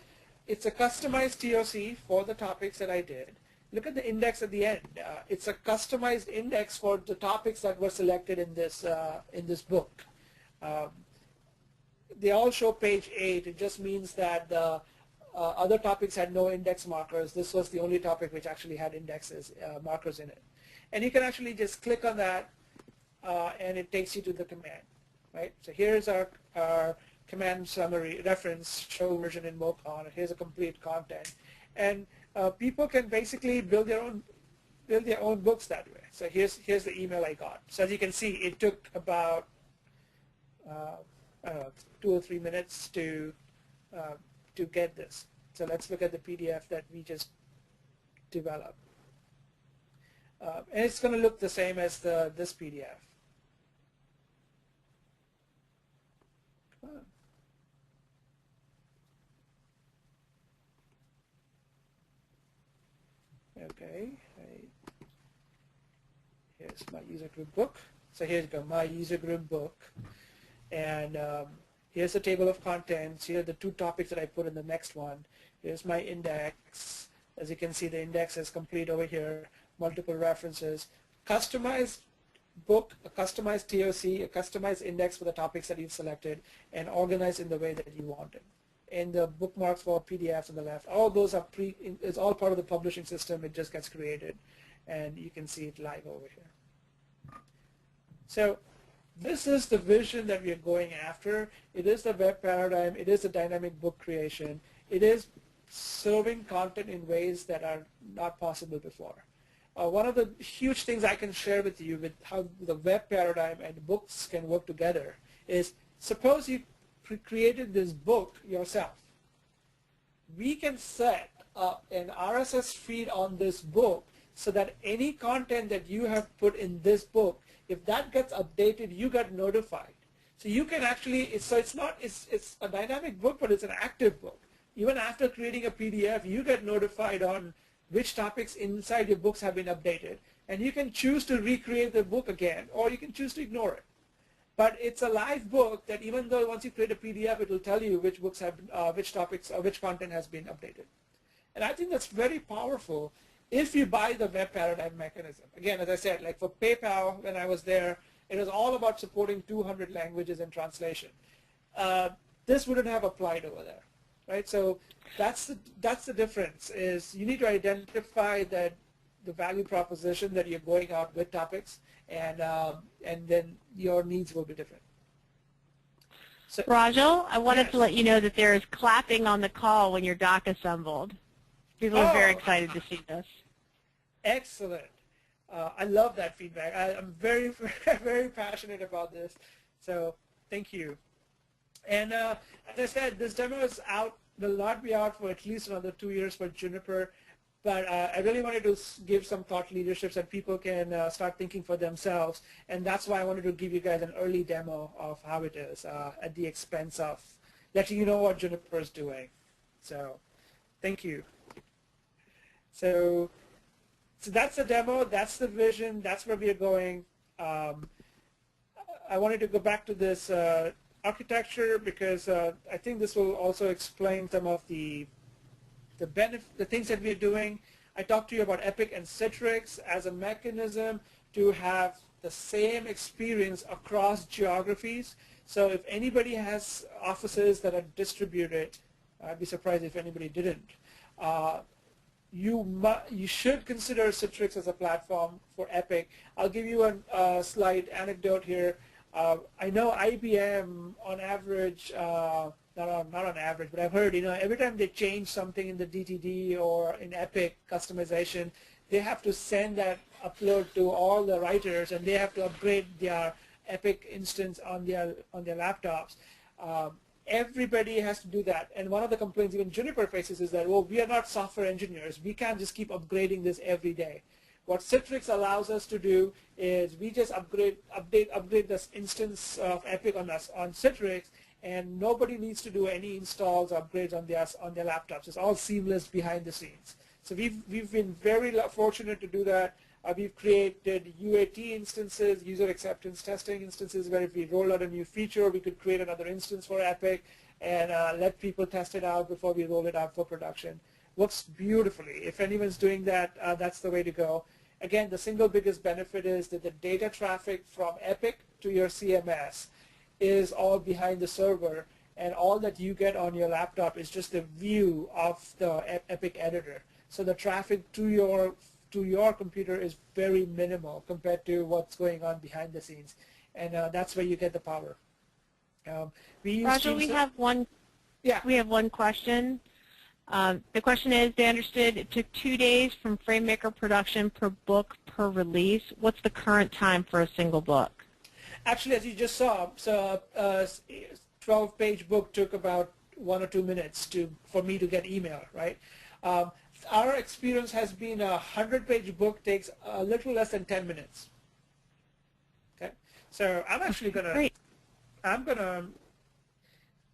it's a customized TOC for the topics that I did. Look at the index at the end. It's a customized index for the topics that were selected in this book. They all show page 8. It just means that the Other topics had no index markers. This was the only topic which actually had indexes, markers in it. And you can actually just click on that, and it takes you to the command, right? So here's our command summary reference, show version in MoCon. Here's a complete content. And people can basically build their own books that way. So here's the email I got. So as you can see, it took about I don't know, 2 or 3 minutes to get this. So let's look at the PDF that we just developed. And it's going to look the same as this PDF. Come on. Okay, here's my user group book. So here's my user group book. And here's the table of contents. Here are the 2 topics that I put in the next one. Here's my index. As you can see, the index is complete over here. Multiple references. Customized book, a customized TOC, a customized index for the topics that you've selected, and organized in the way that you want it. And the bookmarks for PDFs on the left. All those are it's all part of the publishing system. It just gets created, and you can see it live over here. So this is the vision that we are going after. It is the web paradigm. It is the dynamic book creation. It is serving content in ways that are not possible before. One of the huge things I can share with you with how the web paradigm and books can work together is, suppose you created this book yourself. We can set up an RSS feed on this book so that any content that you have put in this book, if that gets updated, you get notified. So you can actually, it's a dynamic book, but it's an active book. Even after creating a PDF, you get notified on which topics inside your books have been updated. And you can choose to recreate the book again, or you can choose to ignore it. But it's a live book that even though once you create a PDF, it will tell you which books have, which topics, or which content has been updated. And I think that's very powerful if you buy the web paradigm mechanism. Again, as I said, like for PayPal, when I was there, it was all about supporting 200 languages in translation. This wouldn't have applied over there, right? So that's the difference. Is you need to identify that the value proposition that you're going out with topics, and then your needs will be different. So, Rajal, I wanted yes. to let you know that there is clapping on the call when your doc assembled. People are very excited to see this. Excellent. I love that feedback. I'm very, very passionate about this. So thank you. And as I said, this demo is out, will not be out for at least another 2 years for Juniper. But I really wanted to give some thought leadership so that people can start thinking for themselves. And that's why I wanted to give you guys an early demo of how it is at the expense of letting you know what Juniper is doing. So thank you. So that's the demo. That's the vision. That's where we are going. I wanted to go back to this architecture because I think this will also explain some of the things that we're doing. I talked to you about Epic and Citrix as a mechanism to have the same experience across geographies. So if anybody has offices that are distributed, I'd be surprised if anybody didn't. You should consider Citrix as a platform for Epic. I'll give you a slight anecdote here. I know IBM on average, not on average, but I've heard, every time they change something in the DTD or in Epic customization, they have to send that upload to all the writers, and they have to upgrade their Epic instance on their laptops. Everybody has to do that, and one of the complaints even Juniper faces is that, well, we are not software engineers. We can't just keep upgrading this every day. What Citrix allows us to do is we just upgrade this instance of Epic on Citrix, and nobody needs to do any installs or upgrades on their laptops. It's all seamless behind the scenes. So we've been very fortunate to do that. We've created UAT instances, user acceptance testing instances, where if we roll out a new feature, we could create another instance for Epic and let people test it out before we roll it out for production. Works beautifully. If anyone's doing that, that's the way to go. Again, the single biggest benefit is that the data traffic from Epic to your CMS is all behind the server, and all that you get on your laptop is just a view of the Epic editor. So the traffic to your computer is very minimal compared to what's going on behind the scenes, and that's where you get the power. We use Rajal, we have one. Yeah. We have one question. The question is, they understood it took 2 days from FrameMaker production per book per release. What's the current time for a single book? Actually, as you just saw, so 12-page book took about 1 or 2 minutes for me to get email, right? Our experience has been a 100-page book takes a little less than 10 minutes. Okay, so I'm actually gonna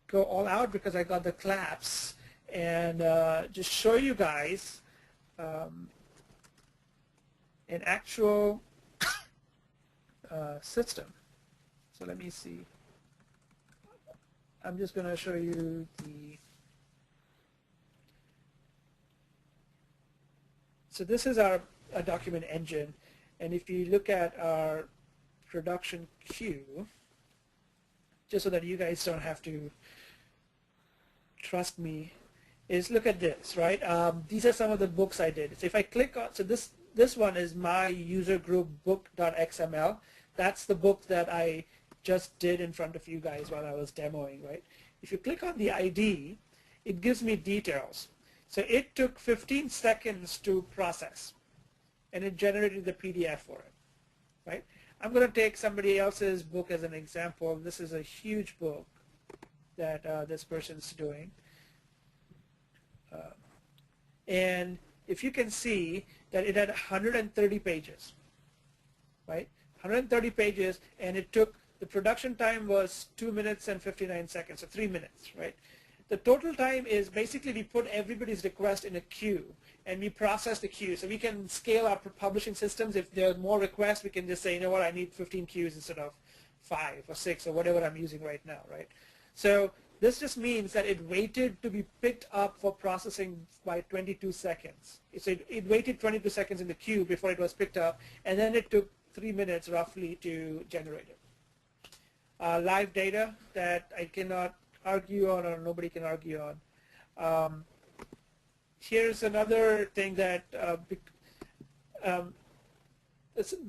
go all out because I got the claps and just show you guys an actual system. So let me see. I'm just going to show you so this is our document engine, and if you look at our production queue, just so that you guys don't have to trust me, is look at this, right? These are some of the books I did. So if I click on, so this one is my user group book.xml. That's the book that I just did in front of you guys while I was demoing, right? If you click on the ID, it gives me details. So it took 15 seconds to process, and it generated the PDF for it, right? I'm going to take somebody else's book as an example. This is a huge book that this person's doing. And if you can see that it had 130 pages, right? 130 pages, and it took, the production time was 2 minutes and 59 seconds, so 3 minutes, right? The total time is basically we put everybody's request in a queue, and we process the queue. So we can scale our publishing systems. If there are more requests, we can just say, you know what, I need 15 queues instead of 5 or 6 or whatever I'm using right now, right? So this just means that it waited to be picked up for processing by 22 seconds. So it waited 22 seconds in the queue before it was picked up, and then it took 3 minutes roughly to generate it. Live data that I cannot argue on, or nobody can argue on. Here's another thing that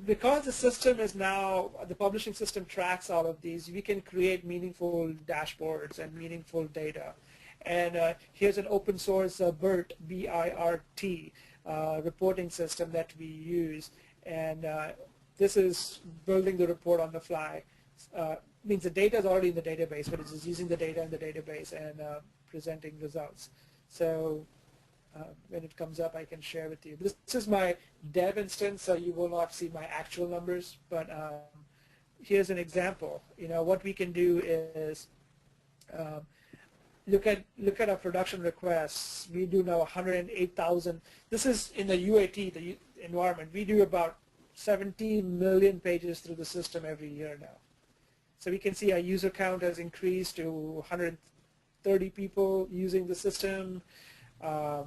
because the system is now, the publishing system tracks all of these, we can create meaningful dashboards and meaningful data. And here's an open source BIRT, B-I-R-T, reporting system that we use. And this is building the report on the fly. Means the data is already in the database, but it's just using the data in the database and presenting results. So when it comes up, I can share with you. This is my dev instance, so you will not see my actual numbers, but here's an example. You know, what we can do is look at our production requests. We do now 108,000. This is in the UAT, the environment. We do about 17 million pages through the system every year now. So we can see our user count has increased to 130 people using the system. I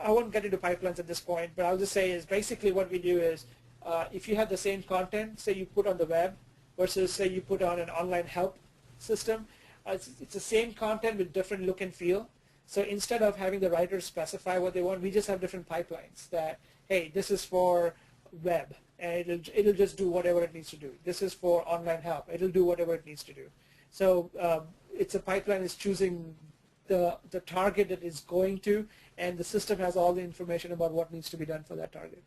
won't get into pipelines at this point, but I'll just say is basically what we do is if you have the same content, say you put on the web versus say you put on an online help system, it's the same content with different look and feel. So instead of having the writers specify what they want, we just have different pipelines that, hey, this is for web, and it'll just do whatever it needs to do. This is for online help. It'll do whatever it needs to do. So it's a pipeline is choosing the target that it's going to, and the system has all the information about what needs to be done for that target.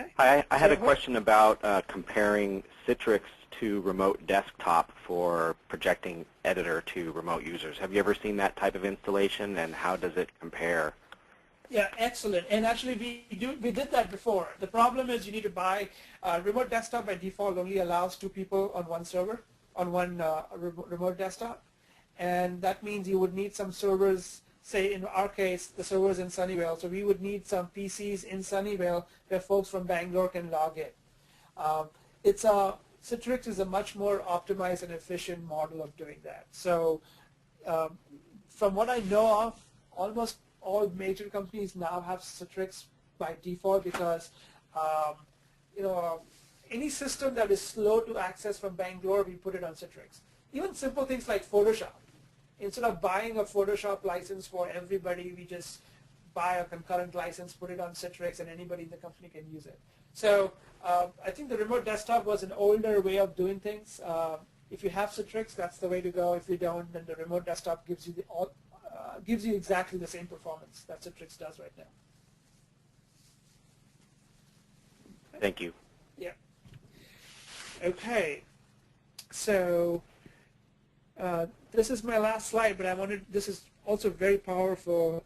Okay. I had a question about comparing Citrix to remote desktop for projecting editor to remote users. Have you ever seen that type of installation, and how does it compare? Yeah, excellent. And actually, we did that before. The problem is you need to buy remote desktop by default only allows 2 people on one server, on one remote desktop, and that means you would need some servers. Say in our case, the servers in Sunnyvale, so we would need some PCs in Sunnyvale where folks from Bangalore can log in. Citrix is a much more optimized and efficient model of doing that. So from what I know of, almost all major companies now have Citrix by default because you know, any system that is slow to access from Bangalore, we put it on Citrix. even simple things like Photoshop. Instead of buying a Photoshop license for everybody, we just buy a concurrent license, put it on Citrix, and anybody in the company can use it. So I think the remote desktop was an older way of doing things. If you have Citrix, that's the way to go. If you don't, then the remote desktop gives you gives you exactly the same performance that Citrix does right now. Thank you. Yeah. Okay. So this is my last slide, but this is also very powerful.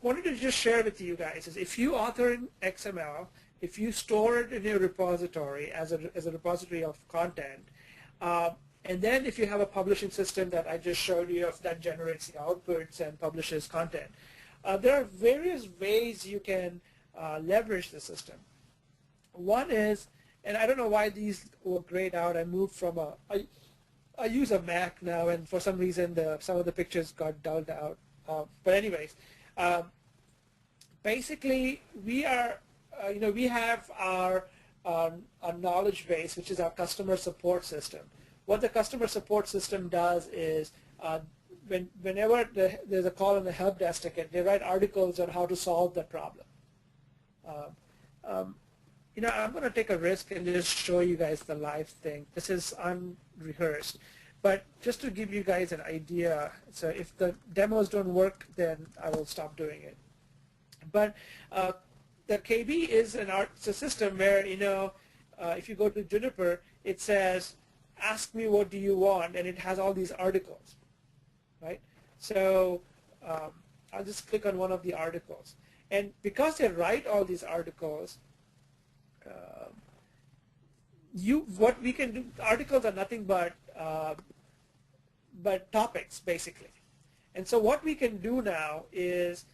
Wanted to just share with you guys is if you author in XML, if you store it in your repository as a repository of content, and then if you have a publishing system that I just showed you that generates the outputs and publishes content, there are various ways you can leverage the system. One is, and I don't know why these were grayed out. I moved from I use a Mac now, and for some reason some of the pictures got dulled out. But anyways, basically we are, we have our knowledge base, which is our customer support system. What the customer support system does is whenever there's a call on the help desk ticket, they write articles on how to solve that problem. I'm going to take a risk and just show you guys the live thing. This is unrehearsed. But just to give you guys an idea, so if the demos don't work, then I will stop doing it. But the KB is it's a system where, if you go to Juniper, it says, ask me what do you want, and it has all these articles, right? So I'll just click on one of the articles. And because they write all these articles, what we can do, articles are nothing but topics, basically. And so what we can do now is,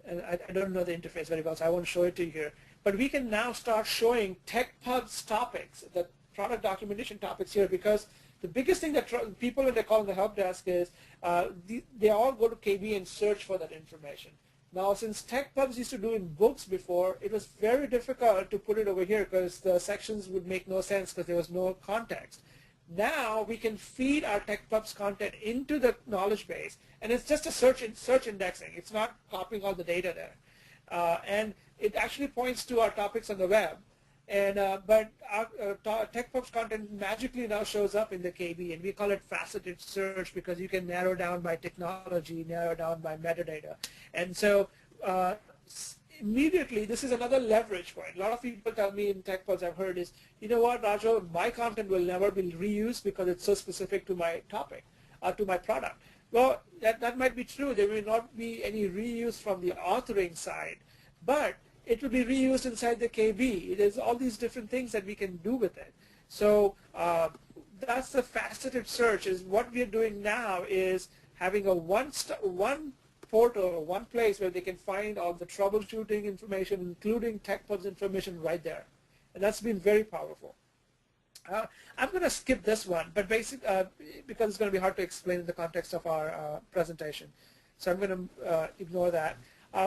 and I don't know the interface very well, so I won't show it to you here, but we can now start showing TechPub's topics, the product documentation topics here, because the biggest thing that people, when they call the help desk, is they all go to KB and search for that information. Now, since TechPubs used to do in books before, it was very difficult to put it over here because the sections would make no sense because there was no context. Now we can feed our TechPubs content into the knowledge base, and it's just a search indexing. It's not copying all the data there, and it actually points to our topics on the web. And but our TechPubs content magically now shows up in the KB, and we call it faceted search because you can narrow down by technology, narrow down by metadata. And so immediately, this is another leverage point. A lot of people tell me in TechPubs, I've heard is, you know what, Rajal, my content will never be reused because it's so specific to my topic, to my product. Well, that might be true. There will not be any reuse from the authoring side, but it will be reused inside the KB. There's all these different things that we can do with it. So that's the faceted search. Is what we're doing now is having a one portal, one place where they can find all the troubleshooting information, including TechPubs information right there. And that's been very powerful. I'm going to skip this one, but because it's going to be hard to explain in the context of our presentation. So I'm going to ignore that.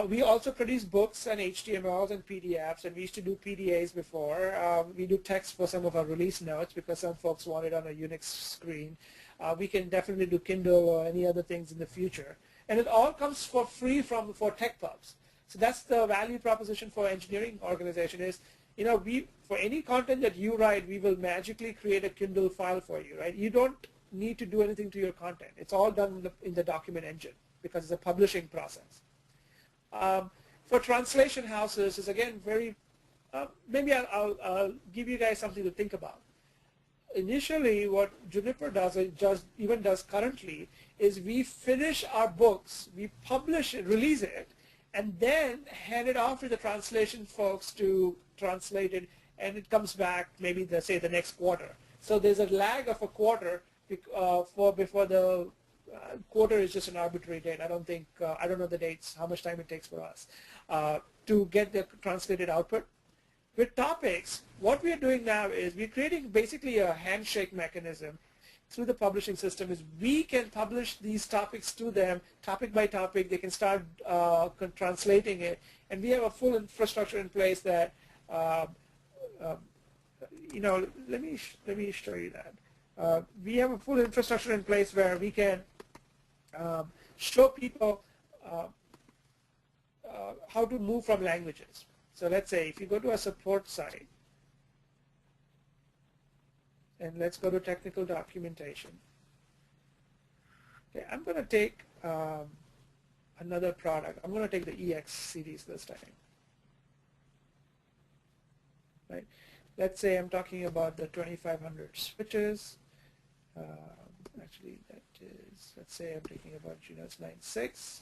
We also produce books and HTMLs and PDFs, and we used to do PDAs before. We do text for some of our release notes because some folks want it on a Unix screen. We can definitely do Kindle or any other things in the future. And it all comes for free for TechPubs. So that's the value proposition for engineering organization is, for any content that you write, we will magically create a Kindle file for you, right? You don't need to do anything to your content. It's all done in the document engine because it's a publishing process. For translation houses is again very, maybe I'll give you guys something to think about. Initially, what Juniper does, even does currently, is we finish our books, we publish it, release it, and then hand it off to the translation folks to translate it, and it comes back maybe the next quarter. So there's a lag of a quarter before the quarter is just an arbitrary date. I don't know the dates, how much time it takes for us to get the translated output. With topics, what we are doing now is we're creating basically a handshake mechanism through the publishing system. Is we can publish these topics to them, topic by topic. They can start translating it, and we have a full infrastructure in place that, let me show you that. we have a full infrastructure in place where we can show people how to move from languages. So let's say if you go to a support site, and let's go to technical documentation. Okay, I'm going to take another product. I'm going to take the EX series this time. Right? Let's say I'm talking about the 2500 switches. Actually, that is, let's say I'm talking about Junos 9.6.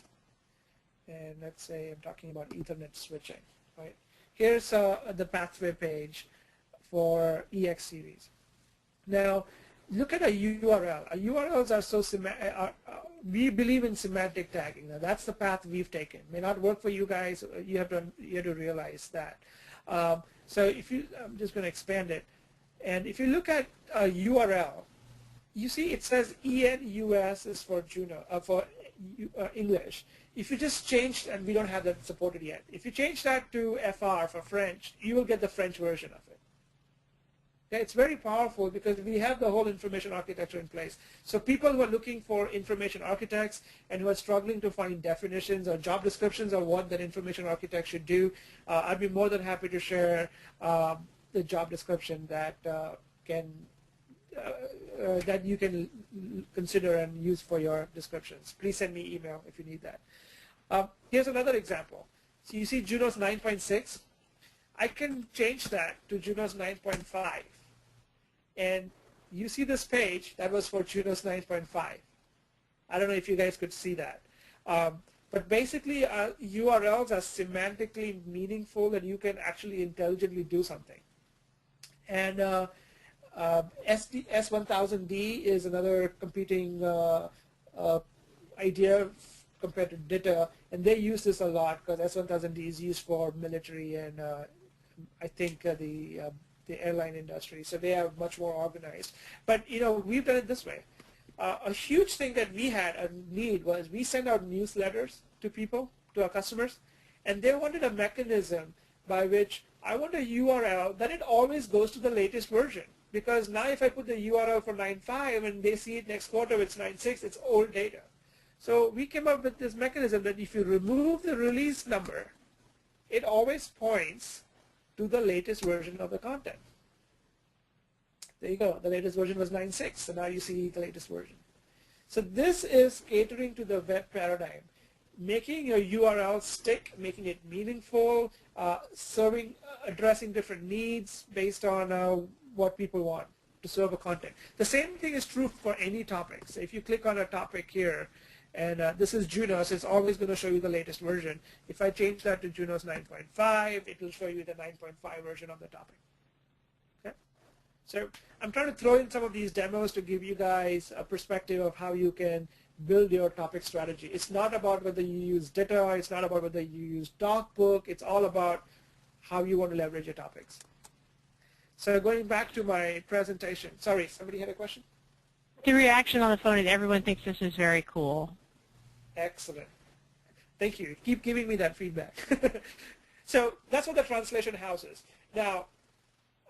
And let's say I'm talking about Ethernet switching. Right? Here's the pathway page for EX series. Now, look at a URL. URLs are so we believe in semantic tagging. Now, that's the path we've taken. May not work for you guys. You have to realize that. So if you, I'm just going to expand it. And if you look at a URL, you see it says ENUS is for English. If you just change, and we don't have that supported yet, if you change that to FR for French, you will get the French version of it. Okay, it's very powerful because we have the whole information architecture in place. So people who are looking for information architects and who are struggling to find definitions or job descriptions of what that information architect should do, I'd be more than happy to share the job description that that you can consider and use for your descriptions. Please send me email if you need that. Here's another example. So you see Junos 9.6. I can change that to Junos 9.5. And you see this page that was for Junos 9.5. I don't know if you guys could see that. But basically, URLs are semantically meaningful, and you can actually intelligently do something. And S1000D is another competing idea compared to DITA, and they use this a lot because S1000D is used for military and I think the airline industry, so they are much more organized. But you know, we've done it this way. A huge thing that we had a need was we send out newsletters to people, to our customers, and they wanted a mechanism by which I want a URL that it always goes to the latest version. Because now if I put the URL for 9.5 and they see it next quarter it's 9.6, it's old data. So we came up with this mechanism that if you remove the release number, it always points to the latest version of the content. There you go. The latest version was 9.6, so now you see the latest version. So this is catering to the web paradigm, making your URL stick, making it meaningful, addressing different needs based on what people want to serve a content. The same thing is true for any topic. So if you click on a topic here, and this is Junos, it's always going to show you the latest version. If I change that to Junos 9.5, it will show you the 9.5 version of the topic. Okay? So I'm trying to throw in some of these demos to give you guys a perspective of how you can build your topic strategy. It's not about whether you use DITA, it's not about whether you use DocBook, it's all about how you want to leverage your topics. So going back to my presentation, sorry, somebody had a question? The reaction on the phone is everyone thinks this is very cool. Excellent. Thank you. Keep giving me that feedback. So that's what the translation house is. Now,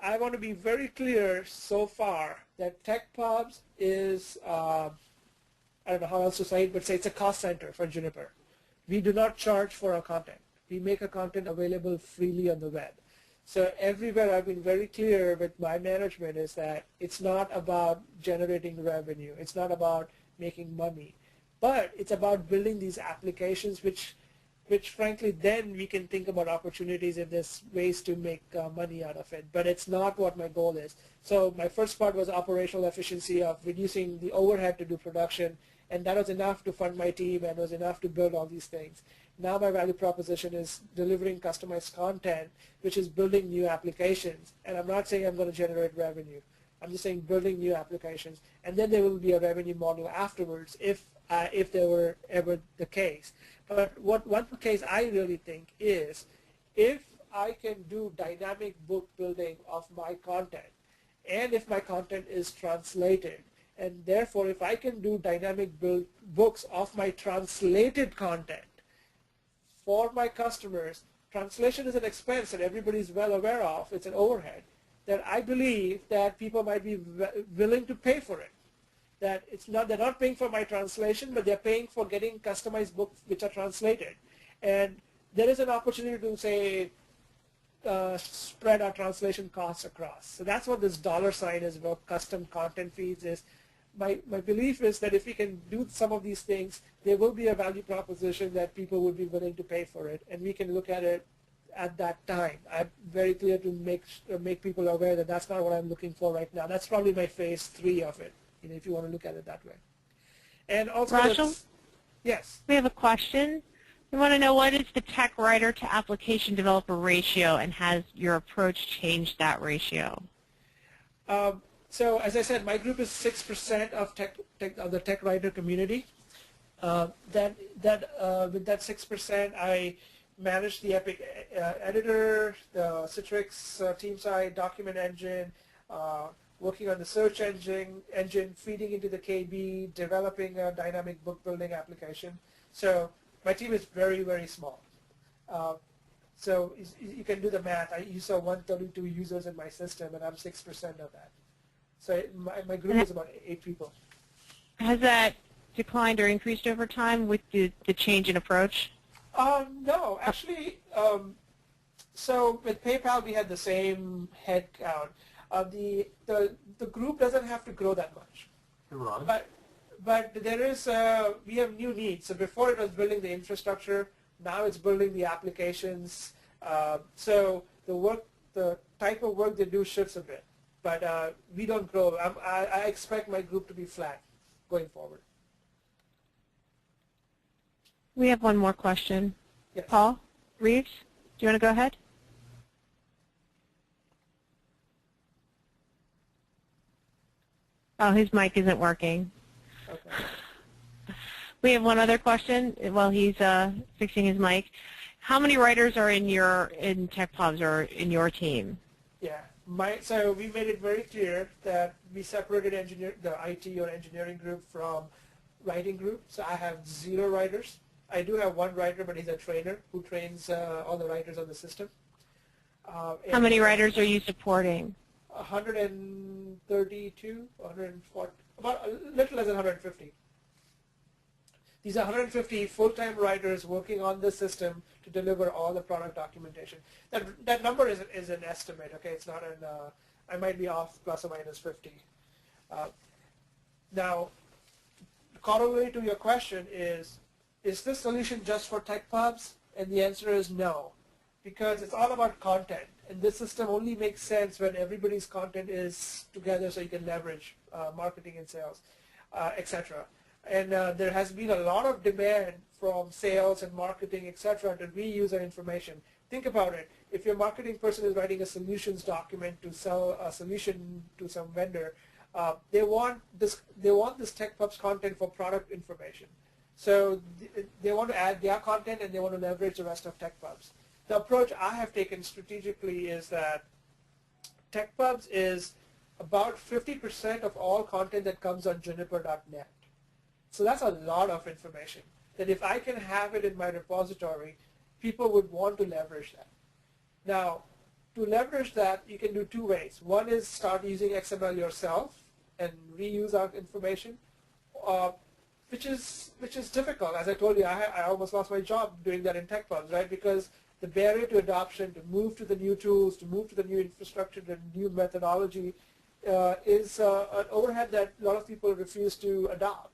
I want to be very clear so far that TechPubs is, I don't know how else to say it, but say it's a cost center for Juniper. We do not charge for our content. We make our content available freely on the web. So everywhere I've been very clear with my management is that it's not about generating revenue. It's not about making money. But it's about building these applications which frankly then we can think about opportunities if there's ways to make money out of it. But it's not what my goal is. So my first part was operational efficiency of reducing the overhead to do production, and that was enough to fund my team and was enough to build all these things. Now my value proposition is delivering customized content, which is building new applications. And I'm not saying I'm going to generate revenue. I'm just saying building new applications. And then there will be a revenue model afterwards if there were ever the case. But one case I really think is if I can do dynamic book building of my content, and if my content is translated, and therefore if I can do dynamic books of my translated content, for my customers, translation is an expense that everybody is well aware of. It's an overhead. that I believe that people might be willing to pay for it. That it's not, they're not paying for my translation, but they're paying for getting customized books which are translated. And there is an opportunity to, say, spread our translation costs across. So that's what this dollar sign is about custom content feeds is. My belief is that if we can do some of these things, there will be a value proposition that people would be willing to pay for it, and we can look at it at that time. I'm very clear to make people aware that that's not what I'm looking for right now. That's probably my phase 3 of it, if you want to look at it that way. And also, Rajal? Yes. We have a question. We want to know, what is the tech writer to application developer ratio, and has your approach changed that ratio? So as I said, my group is 6% of the tech writer community. With that 6%, I manage the Epic editor, the Citrix team side document engine, working on the search engine, feeding into the KB, developing a dynamic book building application. So my team is very, very small. So you can do the math. You saw 132 users in my system, and I'm 6% of that. So my group is about 8 people. Has that declined or increased over time with the change in approach? No, actually, so with PayPal we had the same head count. The group doesn't have to grow that much. Right. But there is we have new needs. So before it was building the infrastructure, now it's building the applications. So the type of work they do shifts a bit. But we don't grow. I expect my group to be flat going forward. We have one more question. Yes. Paul Reeves, do you want to go ahead? Oh, his mic isn't working. Okay. We have one other question while he's fixing his mic. How many writers are in TechPubs or in your team? Yeah. So we made it very clear that we separated the IT or engineering group from writing group. So I have 0 writers. I do have 1 writer, but he's a trainer who trains all the writers on the system. How many writers are you supporting? 132, 140, about a little less than 150. These are 150 full-time writers working on the system to deliver all the product documentation. That number is an estimate, okay? It's not an, I might be off plus or minus 50. Now, corollary to your question is this solution just for TechPubs? And the answer is no, because it's all about content. And this system only makes sense when everybody's content is together so you can leverage marketing and sales, etc. And there has been a lot of demand from sales and marketing, etc., to reuse our information. Think about it. If your marketing person is writing a solutions document to sell a solution to some vendor, they want this TechPubs content for product information. So they want to add their content and they want to leverage the rest of TechPubs. The approach I have taken strategically is that TechPubs is about 50% of all content that comes on juniper.net. So that's a lot of information that if I can have it in my repository, people would want to leverage that. Now, to leverage that, you can do 2 ways. One is start using XML yourself and reuse our information, which is difficult. As I told you, I almost lost my job doing that in TechPubs, right? Because the barrier to adoption, to move to the new tools, to move to the new infrastructure, the new methodology, is an overhead that a lot of people refuse to adopt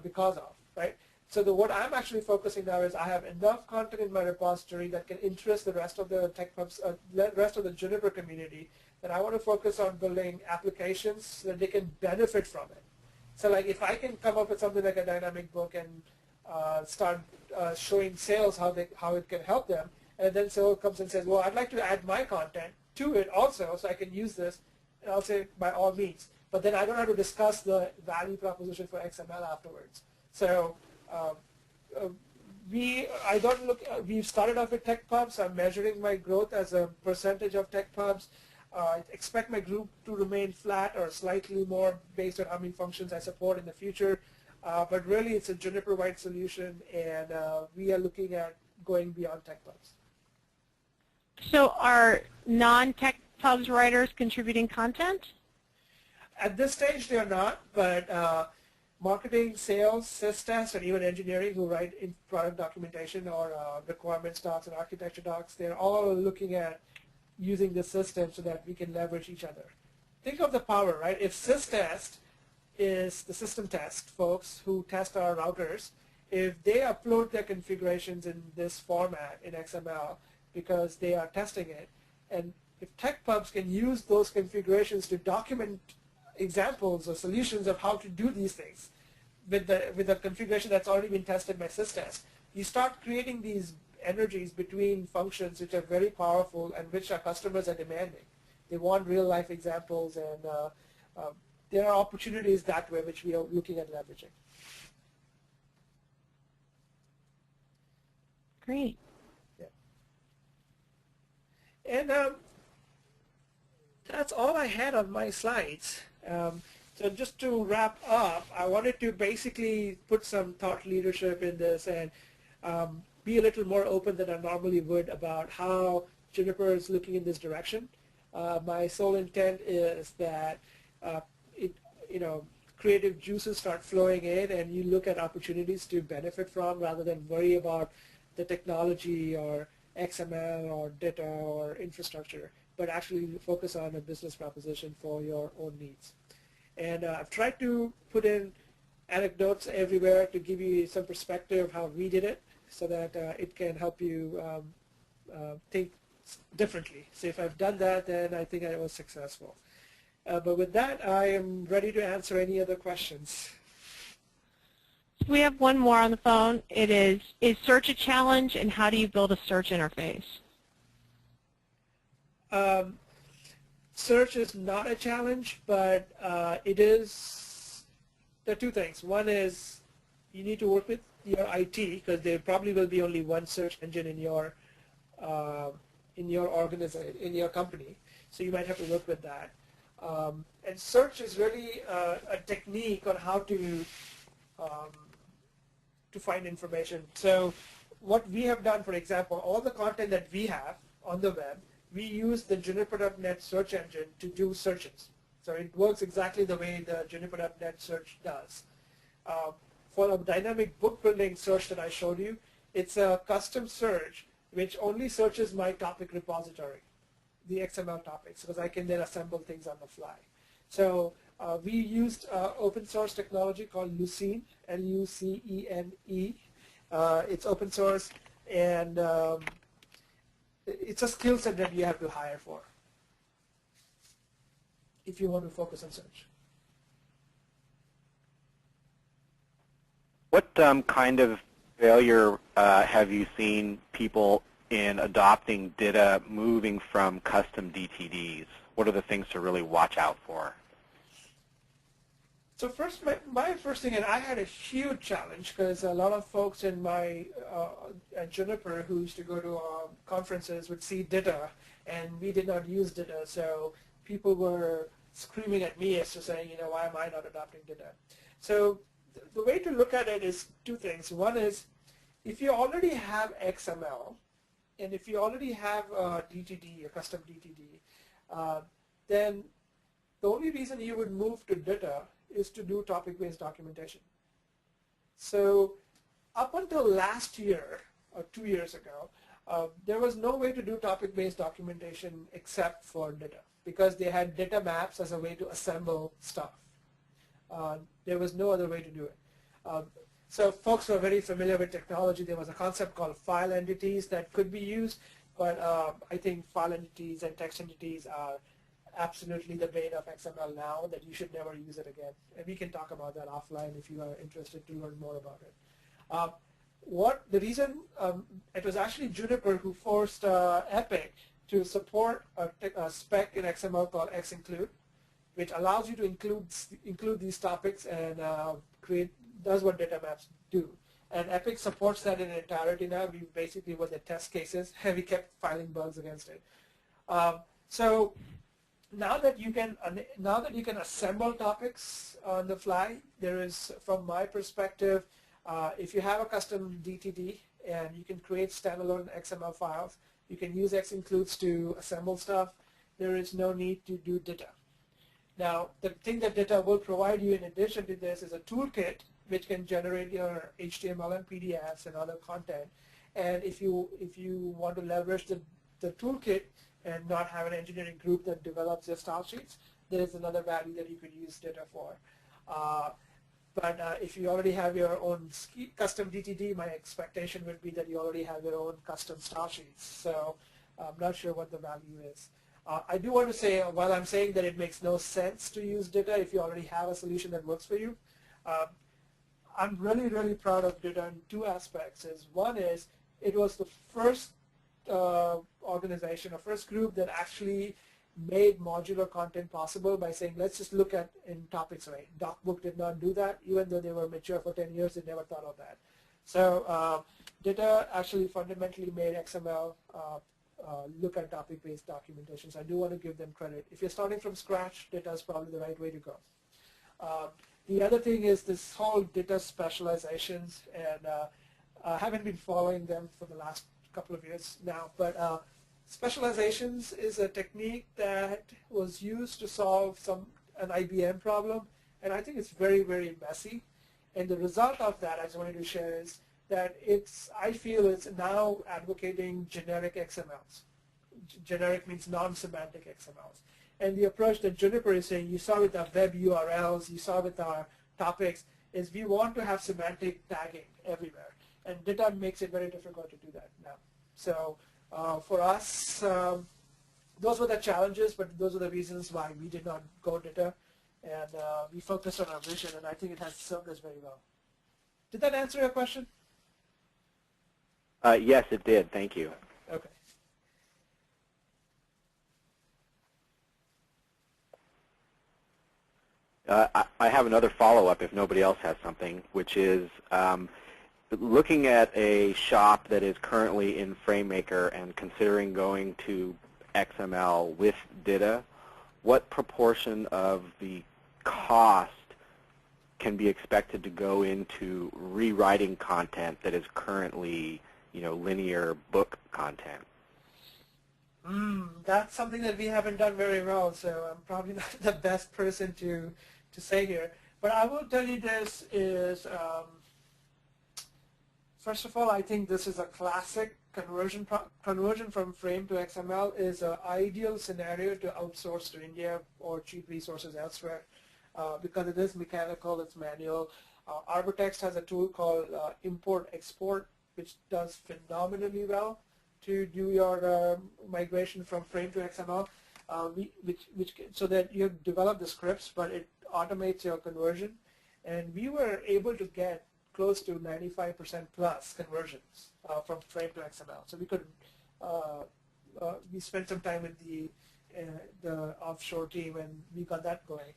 because of, right? So what I'm actually focusing now is I have enough content in my repository that can interest the rest of the TechPubs, the rest of the Juniper community, that I want to focus on building applications so that they can benefit from it. So like if I can come up with something like a dynamic book and start showing sales how it can help them, and then sales comes and says, well, I'd like to add my content to it also so I can use this, and I'll say by all means. But then I don't have to discuss the value proposition for XML afterwards. So we've started off with TechPubs. I'm measuring my growth as a percentage of TechPubs. I expect my group to remain flat or slightly more based on how many functions I support in the future. But really, it's a Juniper-wide solution, and we are looking at going beyond TechPubs. So are non-tech pubs writers contributing content? At this stage, they are not, but marketing, sales, sys-test, and even engineering who write in product documentation or requirements docs and architecture docs, they're all looking at using the system so that we can leverage each other. Think of the power, right? If sys-test is the system test folks who test our routers, if they upload their configurations in this format in XML because they are testing it, and if tech pubs can use those configurations to document examples or solutions of how to do these things with the configuration that's already been tested by sys-test, you start creating these energies between functions which are very powerful and which our customers are demanding. They want real-life examples, and there are opportunities that way which we are looking at leveraging. Great. Yeah. And that's all I had on my slides. So just to wrap up, I wanted to basically put some thought leadership in this and be a little more open than I normally would about how Juniper is looking in this direction. My sole intent is that creative juices start flowing in and you look at opportunities to benefit from rather than worry about the technology or XML or data or infrastructure, but actually focus on a business proposition for your own needs. And I've tried to put in anecdotes everywhere to give you some perspective of how we did it so that it can help you think differently. So if I've done that, then I think I was successful. But with that, I am ready to answer any other questions. We have one more on the phone. It is search a challenge, and how do you build a search interface? Search is not a challenge, but it is, there are two things. One is you need to work with your IT because there probably will be only one search engine in your organization, in your company. So you might have to work with that. And search is really a technique on how to find information. So what we have done, for example, all the content that we have on the web, we use the Juniper.net search engine to do searches. So it works exactly the way the Juniper.net search does. For a dynamic book building search that I showed you, it's a custom search which only searches my topic repository, the XML topics, because I can then assemble things on the fly. So we used open source technology called Lucene, L-U-C-E-N-E. It's open source, and it's a skill set that you have to hire for if you want to focus on search. What kind of failure have you seen people in adopting data moving from custom DTDs? What are the things to really watch out for? So first, my first thing, and I had a huge challenge because a lot of folks in my at Juniper who used to go to conferences would see data, and we did not use data. So people were screaming at me as to saying, why am I not adopting data? So the way to look at it is two things. One is if you already have XML, and if you already have a DTD, a custom DTD, then the only reason you would move to data is to do topic-based documentation. So up until last year, or 2 years ago, there was no way to do topic-based documentation except for data, because they had data maps as a way to assemble stuff. There was no other way to do it. So folks who are very familiar with technology, there was a concept called file entities that could be used, but I think file entities and text entities are absolutely the bane of XML now, that you should never use it again. And we can talk about that offline if you are interested to learn more about it. The reason it was actually Juniper who forced Epic to support a spec in XML called X-include, which allows you to include these topics and does what data maps do. And Epic supports that in entirety now. We basically were the test cases, and we kept filing bugs against it. So now that you can assemble topics on the fly, there is, from my perspective, if you have a custom DTD and you can create standalone XML files, you can use X-includes to assemble stuff. there is no need to do DITA. Now, the thing that DITA will provide you in addition to this is a toolkit which can generate your HTML and PDFs and other content. And if you want to leverage the toolkit and not have an engineering group that develops your style sheets, there is another value that you could use DITA for. But if you already have your own custom DTD, my expectation would be that you already have your own custom style sheets. So I'm not sure what the value is. I do want to say, while I'm saying that it makes no sense to use DITA if you already have a solution that works for you, I'm really, really proud of DITA in two aspects. One is it was the first organization, or first group that actually made modular content possible by saying, let's just look at in topics array. DocBook did not do that. Even though they were mature for 10 years, they never thought of that. So DITA actually fundamentally made XML look at topic-based documentation. So I do want to give them credit. If you're starting from scratch, DITA is probably the right way to go. The other thing is this whole DITA specializations, and I haven't been following them for the last couple of years now, but specializations is a technique that was used to solve an IBM problem, and I think it's very, very messy. And the result of that, I just wanted to share, is that I feel it's now advocating generic XMLs. Generic means non-semantic XMLs. And the approach that Juniper is saying, you saw with our web URLs, you saw with our topics, is we want to have semantic tagging everywhere. And DITA makes it very difficult to do that now. So for us, those were the challenges, but those are the reasons why we did not go DITA. And we focused on our vision, and I think it has served us very well. Did that answer your question? Yes, it did. Thank you. Okay. I have another follow-up if nobody else has something, which is looking at a shop that is currently in FrameMaker and considering going to XML with DITA, what proportion of the cost can be expected to go into rewriting content that is currently, linear book content? That's something that we haven't done very well, so I'm probably not the best person to say here. But I will tell you this is, first of all, I think this is a classic conversion from frame to XML is an ideal scenario to outsource to India or cheap resources elsewhere because it is mechanical, it's manual. Arbortext has a tool called import-export, which does phenomenally well to do your migration from frame to XML, so that you develop the scripts, but it automates your conversion. And we were able to get close to 95% plus conversions from frame to XML. So we could, we spent some time with the offshore team, and we got that going.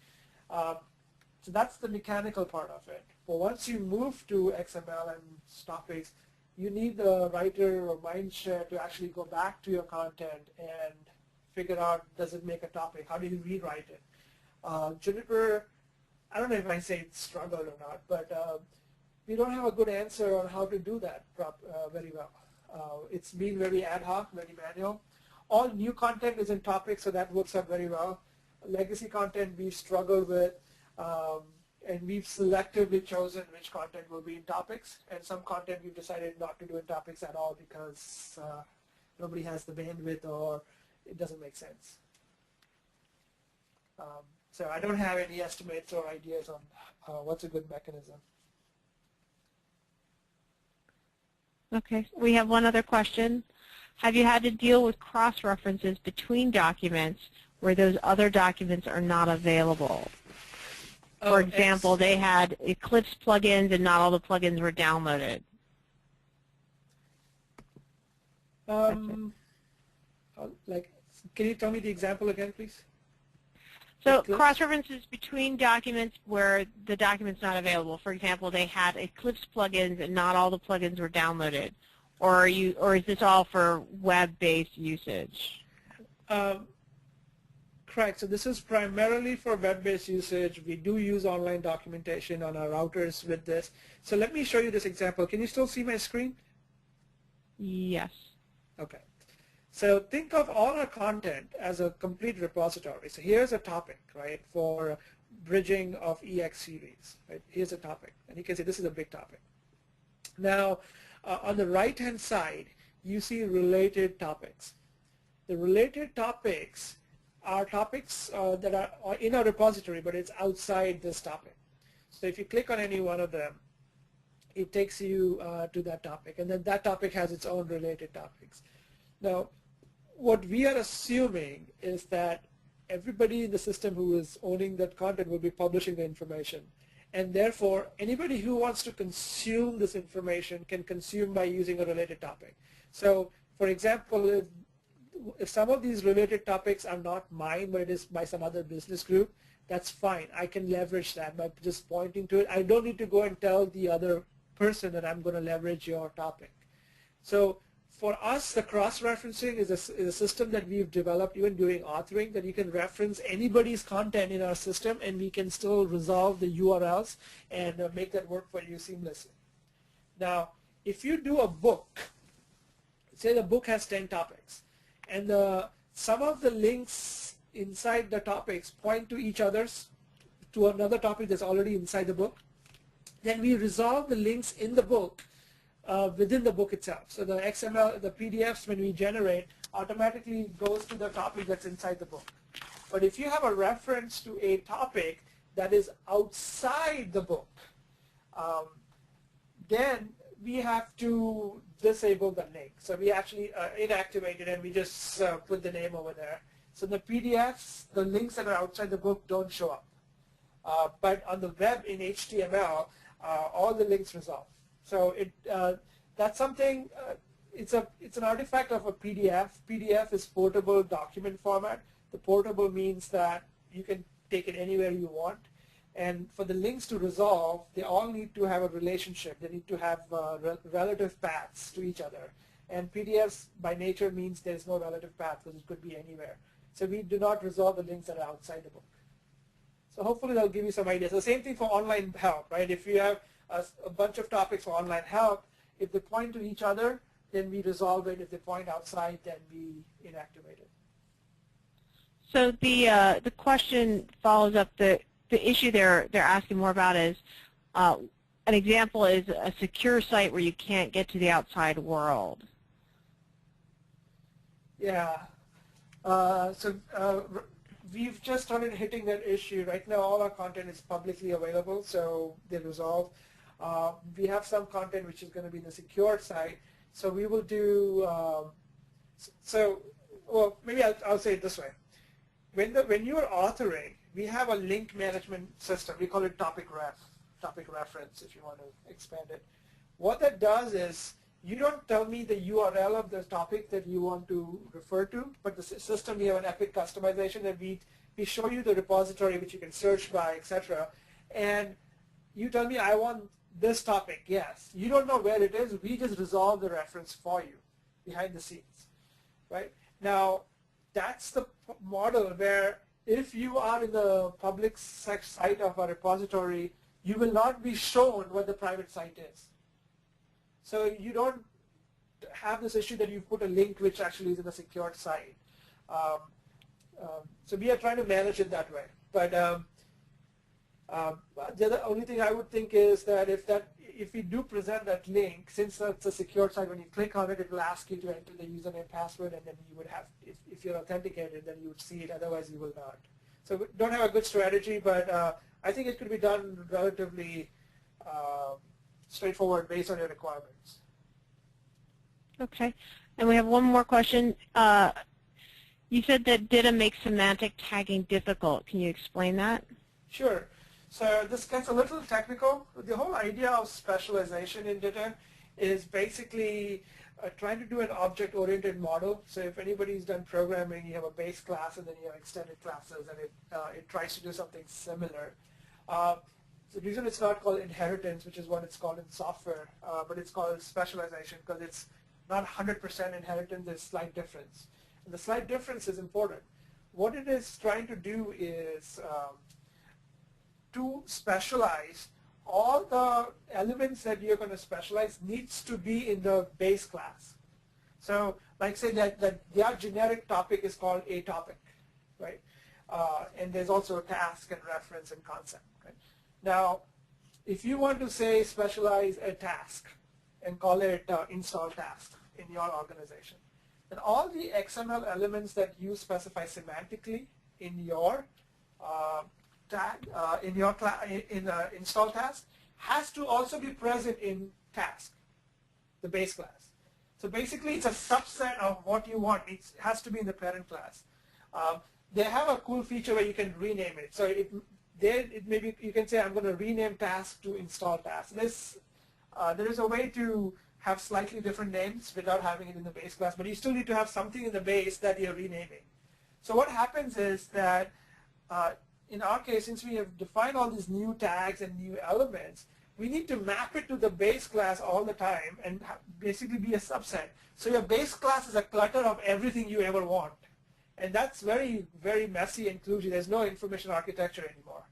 So that's the mechanical part of it. But once you move to XML and topics, you need the writer or mind share to actually go back to your content and figure out, does it make a topic? How do you rewrite it? Juniper, I don't know if I say it struggled or not, but we don't have a good answer on how to do that very well. It's been very ad hoc, very manual. All new content is in topics, so that works out very well. Legacy content we struggle with, and we've selectively chosen which content will be in topics, and some content we've decided not to do in topics at all because nobody has the bandwidth or it doesn't make sense. So I don't have any estimates or ideas on what's a good mechanism. Okay, we have one other question. Have you had to deal with cross-references between documents where those other documents are not available? For example, they had Eclipse plugins and not all the plugins were downloaded. Can you tell me the example again, please? So cross-references between documents where the document's not available. For example, they had Eclipse plugins and not all the plugins were downloaded. Or is this all for web-based usage? Correct. So this is primarily for web-based usage. We do use online documentation on our routers with this. So let me show you this example. Can you still see my screen? Yes. Okay. So think of all our content as a complete repository. So here's a topic, right, for bridging of EX series. Right? Here's a topic, and you can see this is a big topic. Now, on the right-hand side, you see related topics. The related topics are topics that are in a repository, but it's outside this topic. So if you click on any one of them, it takes you to that topic, and then that topic has its own related topics. Now, what we are assuming is that everybody in the system who is owning that content will be publishing the information, and therefore anybody who wants to consume this information can consume by using a related topic. So, for example, if some of these related topics are not mine, but it is by some other business group, that's fine. I can leverage that by just pointing to it. I don't need to go and tell the other person that I'm going to leverage your topic. So for us, the cross-referencing is a system that we've developed even during authoring, that you can reference anybody's content in our system and we can still resolve the URLs and make that work for you seamlessly. Now, if you do a book, say the book has 10 topics, and some of the links inside the topics point to each other's, to another topic that's already inside the book, then we resolve the links in the book within the book itself. So the XML, the PDFs when we generate automatically goes to the topic that's inside the book. But if you have a reference to a topic that is outside the book, then we have to disable the link. So we actually inactivate it and we just put the name over there. So the PDFs, the links that are outside the book don't show up. But on the web in HTML, all the links resolve. So that's something, it's an artifact of a PDF. PDF is portable document format. The portable means that you can take it anywhere you want. And for the links to resolve, they all need to have a relationship. They need to have relative paths to each other. And PDFs by nature means there's no relative path because it could be anywhere. So we do not resolve the links that are outside the book. So hopefully that'll give you some ideas. The same thing for online help, right? If you have a bunch of topics for online help, if they point to each other, then we resolve it. If they point outside, then we inactivate it. So the question follows up the issue they're asking more about is an example is a secure site where you can't get to the outside world. Yeah. We've just started hitting that issue. Right now, all our content is publicly available, so they resolve. We have some content which is going to be the secure side. So we will do, well, maybe I'll say it this way. When you are authoring, we have a link management system. We call it topic reference, if you want to expand it. What that does is you don't tell me the URL of the topic that you want to refer to, but the system, we have an epic customization that we show you the repository which you can search by, etc. And you tell me, I want this topic, yes. You don't know where it is. We just resolve the reference for you behind the scenes, right? Now, that's the model where if you are in the public site of a repository, you will not be shown what the private site is. So you don't have this issue that you put a link which actually is in a secured site. So we are trying to manage it that way. But the only thing I would think is that if we do present that link, since it's a secured site, when you click on it, it will ask you to enter the username, password, and then you would have, if you're authenticated, then you would see it. Otherwise, you will not. So we don't have a good strategy, but I think it could be done relatively straightforward based on your requirements. Okay. And we have one more question. You said that DITA makes semantic tagging difficult. Can you explain that? Sure. So this gets a little technical. The whole idea of specialization in DITA is basically trying to do an object-oriented model. So if anybody's done programming, you have a base class and then you have extended classes, and it tries to do something similar. The reason it's not called inheritance, which is what it's called in software, but it's called specialization because it's not 100% inheritance, there's slight difference. And the slight difference is important. What it is trying to do is to specialize all the elements that you're going to specialize needs to be in the base class. So like say that their generic topic is called a topic, right? And there's also a task and reference and concept, right? Now, if you want to say specialize a task and call it install task in your organization, then all the XML elements that you specify semantically in your tag, in your install task, has to also be present in task, the base class. So basically, it's a subset of what you want. It has to be in the parent class. They have a cool feature where you can rename it. So maybe you can say, I'm going to rename task to install task. There is a way to have slightly different names without having it in the base class, but you still need to have something in the base that you're renaming. So what happens is that in our case, since we have defined all these new tags and new elements, we need to map it to the base class all the time and basically be a subset. So your base class is a clutter of everything you ever want. And that's very, very messy and kludgy. There's no information architecture anymore.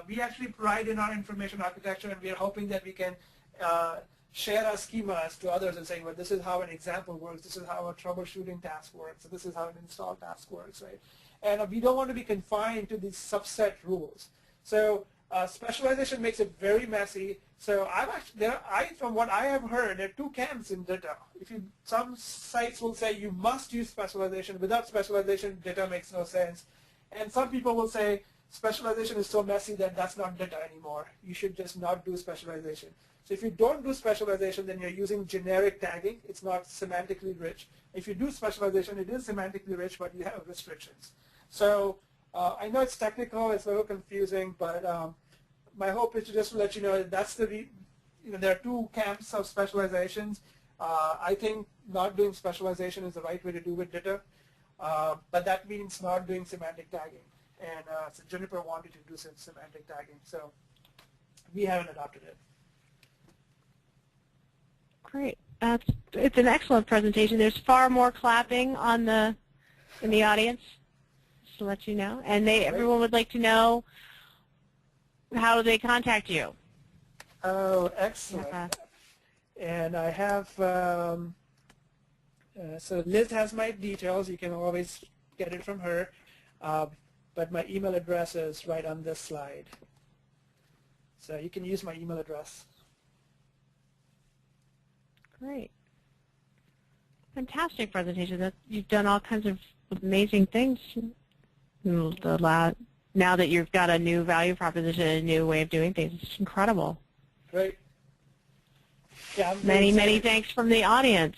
We actually pride in our information architecture, and we are hoping that we can share our schemas to others and saying, well, this is how an example works, this is how a troubleshooting task works, this is how an install task works, right? And we don't want to be confined to these subset rules. So specialization makes it very messy. So from what I have heard, there are two camps in Ditto. Some sites will say you must use specialization. Without specialization, Ditto makes no sense. And some people will say specialization is so messy that that's not Ditto anymore. You should just not do specialization. So if you don't do specialization, then you're using generic tagging. It's not semantically rich. If you do specialization, it is semantically rich, but you have restrictions. So I know it's technical, it's a little confusing, but my hope is to just let you know that that's there are two camps of specializations. I think not doing specialization is the right way to do with Ditto, but that means not doing semantic tagging. And so Juniper wanted to do some semantic tagging, so we haven't adopted it. Great. It's an excellent presentation. There's far more clapping in the audience, just to let you know. And everyone would like to know, how do they contact you? Oh, excellent. And I have, so Liz has my details. You can always get it from her. But my email address is right on this slide. So you can use my email address. Great. Fantastic presentation. You've done all kinds of amazing things. Now that you've got a new value proposition, a new way of doing things, it's incredible. Great. Yeah, many thanks from the audience.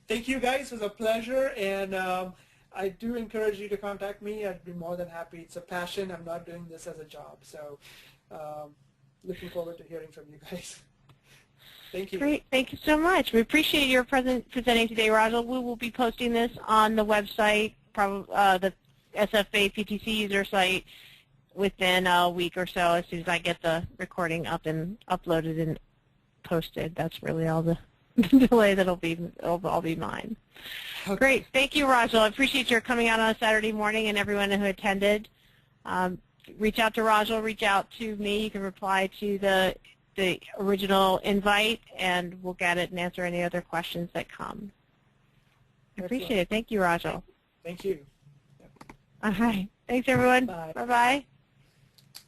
Thank you, guys. It was a pleasure, and I do encourage you to contact me. I'd be more than happy. It's a passion. I'm not doing this as a job, so looking forward to hearing from you guys. Thank you. Great. Thank you so much. We appreciate your presenting today, Rajal. We will be posting this on the website, probably the SFA PTC user site, within a week or so, as soon as I get the recording up and uploaded and posted. That's really all the delay it'll all be mine. Okay. Great. Thank you, Rajal. I appreciate your coming out on a Saturday morning, and everyone who attended. Reach out to Rajal. Reach out to me. You can reply to the original invite, and we'll get it and answer any other questions that come. I appreciate it. Thank you, Rajal. Thank you. All right. Thanks, everyone. Bye. Bye-bye.